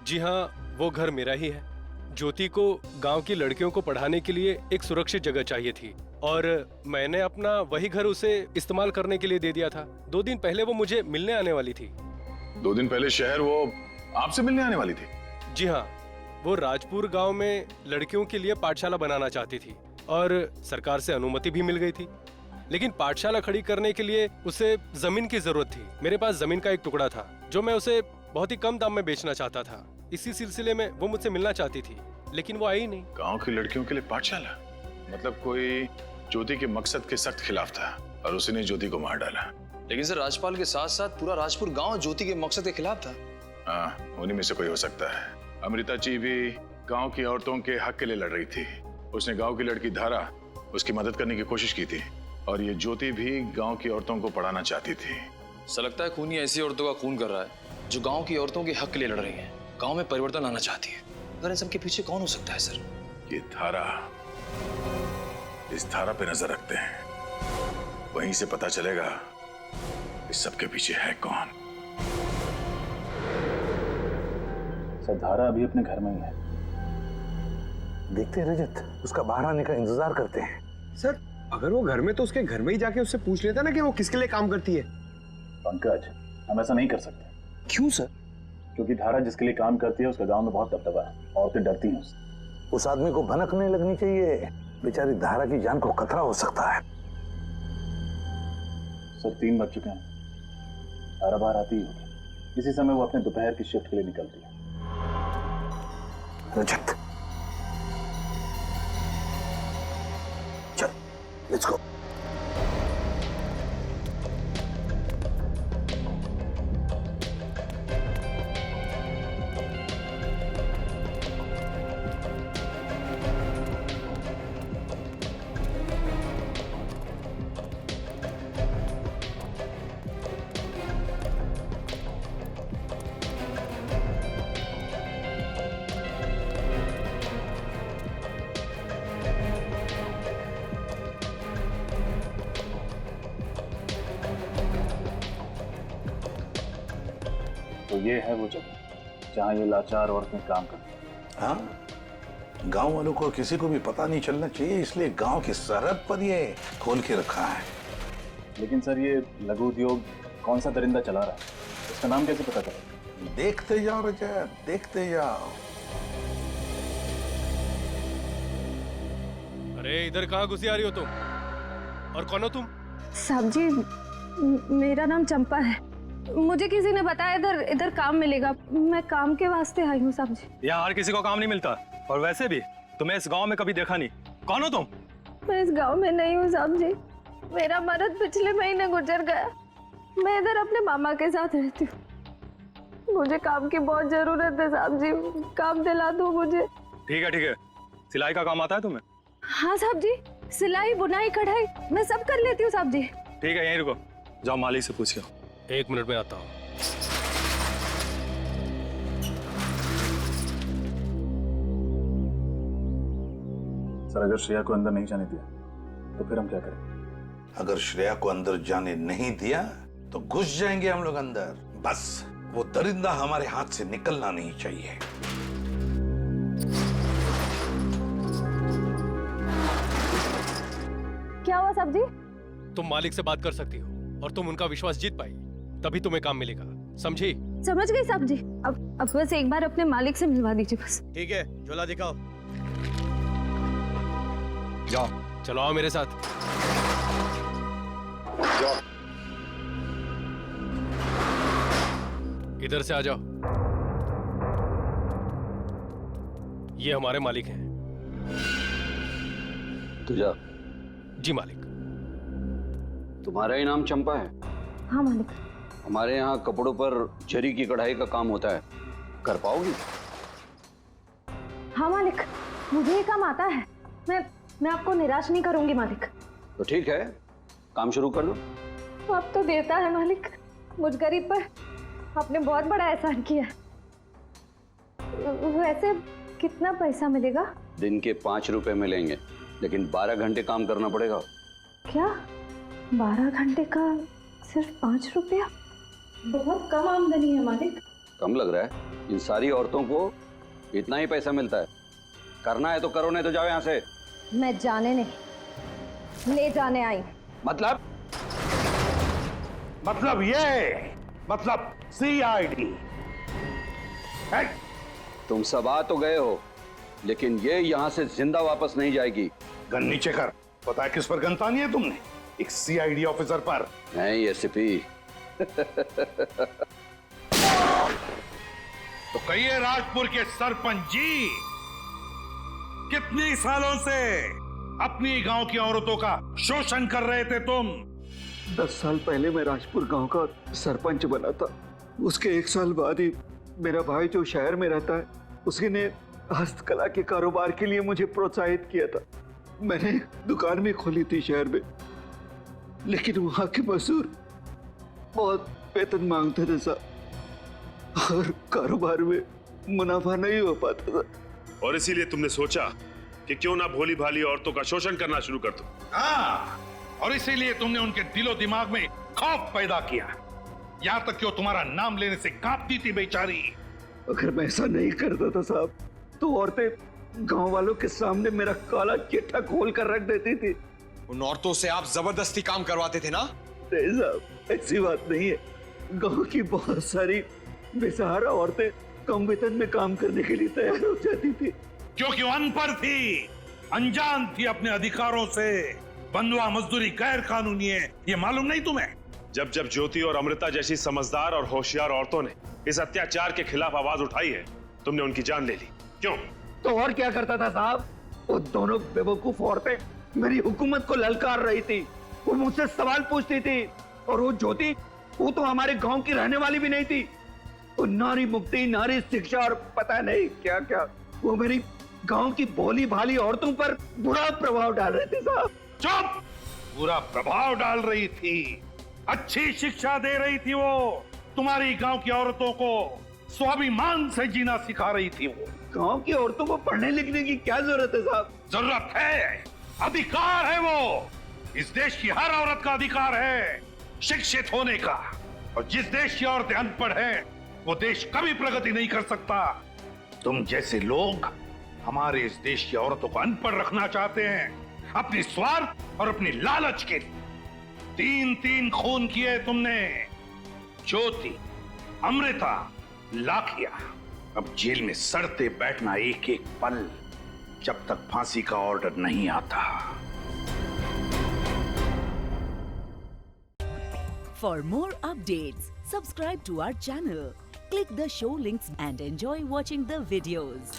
जी हाँ, वो घर मेरा ही है। ज्योति को गांव की लड़कियों को पढ़ाने के लिए एक सुरक्षित जगह चाहिए थी और मैंने अपना वही घर उसे इस्तेमाल करने के लिए दे दिया था। 2 दिन पहले वो मुझे मिलने आने वाली थी। 2 दिन पहले शहर वो आपसे मिलने आने वाली थी? जी हाँ, वो राजपुर गांव में लड़कियों के लिए पाठशाला बनाना चाहती थी और सरकार से अनुमति भी मिल गई थी, लेकिन पाठशाला खड़ी करने के लिए उसे जमीन की जरूरत थी। मेरे पास जमीन का एक टुकड़ा था जो मैं उसे बहुत ही कम दाम में बेचना चाहता था। इसी सिलसिले में वो मुझसे मिलना चाहती थी, लेकिन वो आई नहीं। गांव की लड़कियों के लिए पाठशाला? मतलब कोई ज्योति के मकसद के सख्त खिलाफ था और उसने ज्योति को मार डाला। लेकिन सर, राजपाल के साथ साथ पूरा राजपुर गांव ज्योति के मकसद के खिलाफ था। हाँ, उन्हीं में से कोई हो सकता है। अमृता जी भी गांव की औरतों के हक के लिए लड़ रही थी। उसने गांव की लड़की धारा उसकी मदद करने की कोशिश की थी और ये ज्योति भी गांव की औरतों को पढ़ाना चाहती थी। सर, लगता है खूनी ऐसी औरतों का खून कर रहा है जो गांव की औरतों के हक के लिए लड़ रही हैं, गांव में परिवर्तन लाना चाहती है। अगर इन सबके पीछे कौन हो सकता है सर? ये धारा, इस धारा पे नजर रखते हैं, वहीं से पता चलेगा इस सबके पीछे है कौन। सर, धारा अभी अपने घर में ही है। देखते हैं रजत, उसका बाहर आने का इंतजार करते हैं। सर, अगर वो घर में तो उसके घर में ही जाके उससे पूछ लेता ना कि वो किसके लिए काम करती है। पंकज, हम ऐसा नहीं कर सकते। क्यों सर? क्योंकि धारा जिसके लिए काम करती है उसका गांव में बहुत दबदबा है, औरतें डरती हैं उससे। उस आदमी को भनक नहीं लगनी चाहिए, बेचारी धारा की जान को खतरा हो सकता है। सर, 3 बज चुके हैं, धारा बाहर आती ही होगी। इसी समय वो अपने दोपहर की शिफ्ट के लिए निकलती है। रजत, चल, लेट्स गो। तो ये है वो जगह जहाँ ये लाचार औरतें काम करती हैं। हाँ, गांव वालों को किसी को भी पता नहीं चलना चाहिए, इसलिए गांव की सरहद पर ये खोल के रखा है। लेकिन सर, ये लघु उद्योग कौन सा दरिंदा चला रहा है, इसका नाम कैसे पता चलेगा? देखते जाओ रजत, देखते जाओ। अरे इधर कहाँ घुसी आ रही हो तुम? और कौन हो तुम? साहब जी, मेरा नाम चंपा है। मुझे किसी ने बताया इधर काम मिलेगा। मैं काम के वास्ते आई हूँ साहब जी। यहाँ हर किसी को काम नहीं मिलता। और वैसे भी तुम्हें इस गांव में कभी देखा नहीं। कौन हो तुम? मैं इस गांव में नहीं हूँ साहब जी। मेरा मर्द पिछले महीने गुजर गया। मैं इधर अपने मामा के साथ रहती हूँ। मुझे काम की बहुत जरूरत है साहब जी, काम दिला दो मुझे। ठीक है, सिलाई का काम आता है तुम्हें? हाँ साहब जी, सिलाई बुनाई कढ़ाई मैं सब कर लेती हूँ साहब जी। ठीक है, यहीं रुको, जाओ मालिक से पूछ के। 1 मिनट में आता हूँ। सर, अगर श्रेया को अंदर नहीं जाने दिया तो फिर हम क्या करें? अगर श्रेया को अंदर जाने नहीं दिया तो घुस जाएंगे हम लोग अंदर। बस वो दरिंदा हमारे हाथ से निकलना नहीं चाहिए। क्या हुआ साहब जी? तुम मालिक से बात कर सकती हो और तुम उनका विश्वास जीत पाई, तभी तुम्हें काम मिलेगा, समझी? समझ गई साहब जी। अब बस एक बार अपने मालिक से मिलवा दीजिए बस। ठीक है, झोला दिखाओ। जाओ, चलो आओ मेरे साथ। जाओ। इधर से आ जाओ। ये हमारे मालिक हैं। तुझा? जी मालिक। तुम्हारा ही नाम चंपा है? हाँ मालिक। हमारे यहाँ कपड़ों पर जरी की कढ़ाई का काम होता है, कर पाओगी? हाँ मालिक, मुझे ये काम आता है। मैं आपको निराश नहीं करूंगी मालिक। तो ठीक है, काम शुरू कर दो। आप तो देता है मालिक, मुझ गरीब पर आपने बहुत बड़ा एहसान किया। वैसे कितना पैसा मिलेगा? दिन के 5 रुपए मिलेंगे, लेकिन 12 घंटे काम करना पड़ेगा। क्या 12 घंटे का सिर्फ 5 रुपया? बहुत कम आमदनी है मालिक। कम लग रहा है? इन सारी औरतों को इतना ही पैसा मिलता है। करना है तो करो, नहीं तो जाओ यहाँ से। मैं जाने नहीं, ले जाने आई। मतलब CID। तुम सब आ तो गए हो, लेकिन ये यहाँ से जिंदा वापस नहीं जाएगी। गन नीचे कर। पता है किस पर गन तानी है तुमने? एक CID ऑफिसर पर। नहीं एसपी। तो कहिए राजपुर के सरपंच जी, कितने सालों से अपनी गांव की औरतों का शोषण कर रहे थे तुम? 10 साल पहले मैं राजपुर गांव का सरपंच बना था। उसके 1 साल बाद ही मेरा भाई जो शहर में रहता है, उसने हस्तकला के कारोबार के लिए मुझे प्रोत्साहित किया था। मैंने दुकान भी खोली थी शहर में, लेकिन वहां के मजदूर बहुत वेतन मांगते थे साहब, और कारोबार में मुनाफा नहीं हो पाता था। और इसीलिए तुमने सोचा कि क्यों ना भोली भाली औरतों का शोषण करना शुरू कर दो। हाँ, और इसीलिए तुमने उनके दिलो दिमाग में खौफ पैदा किया, यहाँ तक कि वो तुम्हारा नाम लेने से कांपती थी बेचारी। अगर मैं ऐसा नहीं करता था साहब, तो औरतें गांव वालों के सामने मेरा काला चिट्ठा खोल कर रख देती थी। उन औरतों से आप जबरदस्ती काम करवाते थे ना? नहीं साहब, ऐसी बात नहीं है। गांव की बहुत सारी बेसहारा औरतें कम वेतन में काम करने के लिए तैयार हो जाती थी, क्योंकि वो अनपढ़ थी, अनजान थी अपने अधिकारों से। बंधुआ मजदूरी गैर कानूनी है, ये मालूम नहीं तुम्हें? जब जब ज्योति और अमृता जैसी समझदार और होशियार औरतों ने इस अत्याचार के खिलाफ आवाज उठाई है, तुमने उनकी जान ले ली। क्यों? तो और क्या करता था साहब? वो दोनों बेवकूफ औरतें मेरी हुकूमत को ललकार रही थी, वो मुझसे सवाल पूछती थी। और वो ज्योति, वो तो हमारे गांव की रहने वाली भी नहीं थी। वो नारी मुक्ति, नारी शिक्षा और पता नहीं क्या क्या, वो मेरी गांव की भोली भाली औरतों पर बुरा प्रभाव डाल रहे थे साहब। चुप! बुरा प्रभाव डाल रही थी, अच्छी शिक्षा दे रही थी। वो तुम्हारी गांव की औरतों को स्वाभिमान से जीना सिखा रही थी। वो गांव की औरतों को पढ़ने लिखने की क्या जरूरत है साहब? जरूरत है, अधिकार है वो। इस देश की हर औरत का अधिकार है शिक्षित होने का। और जिस देश की औरतें अनपढ़ हैं, वो देश कभी प्रगति नहीं कर सकता। तुम जैसे लोग हमारे इस देश की औरतों को अनपढ़ रखना चाहते हैं, अपनी स्वार्थ और अपनी लालच के लिए। 3 खून किए तुमने, ज्योति, अमृता, लाखिया। अब जेल में सड़ते बैठना एक एक पल, जब तक फांसी का ऑर्डर नहीं आता। For more updates, subscribe to our channel, click the show links and enjoy watching the videos.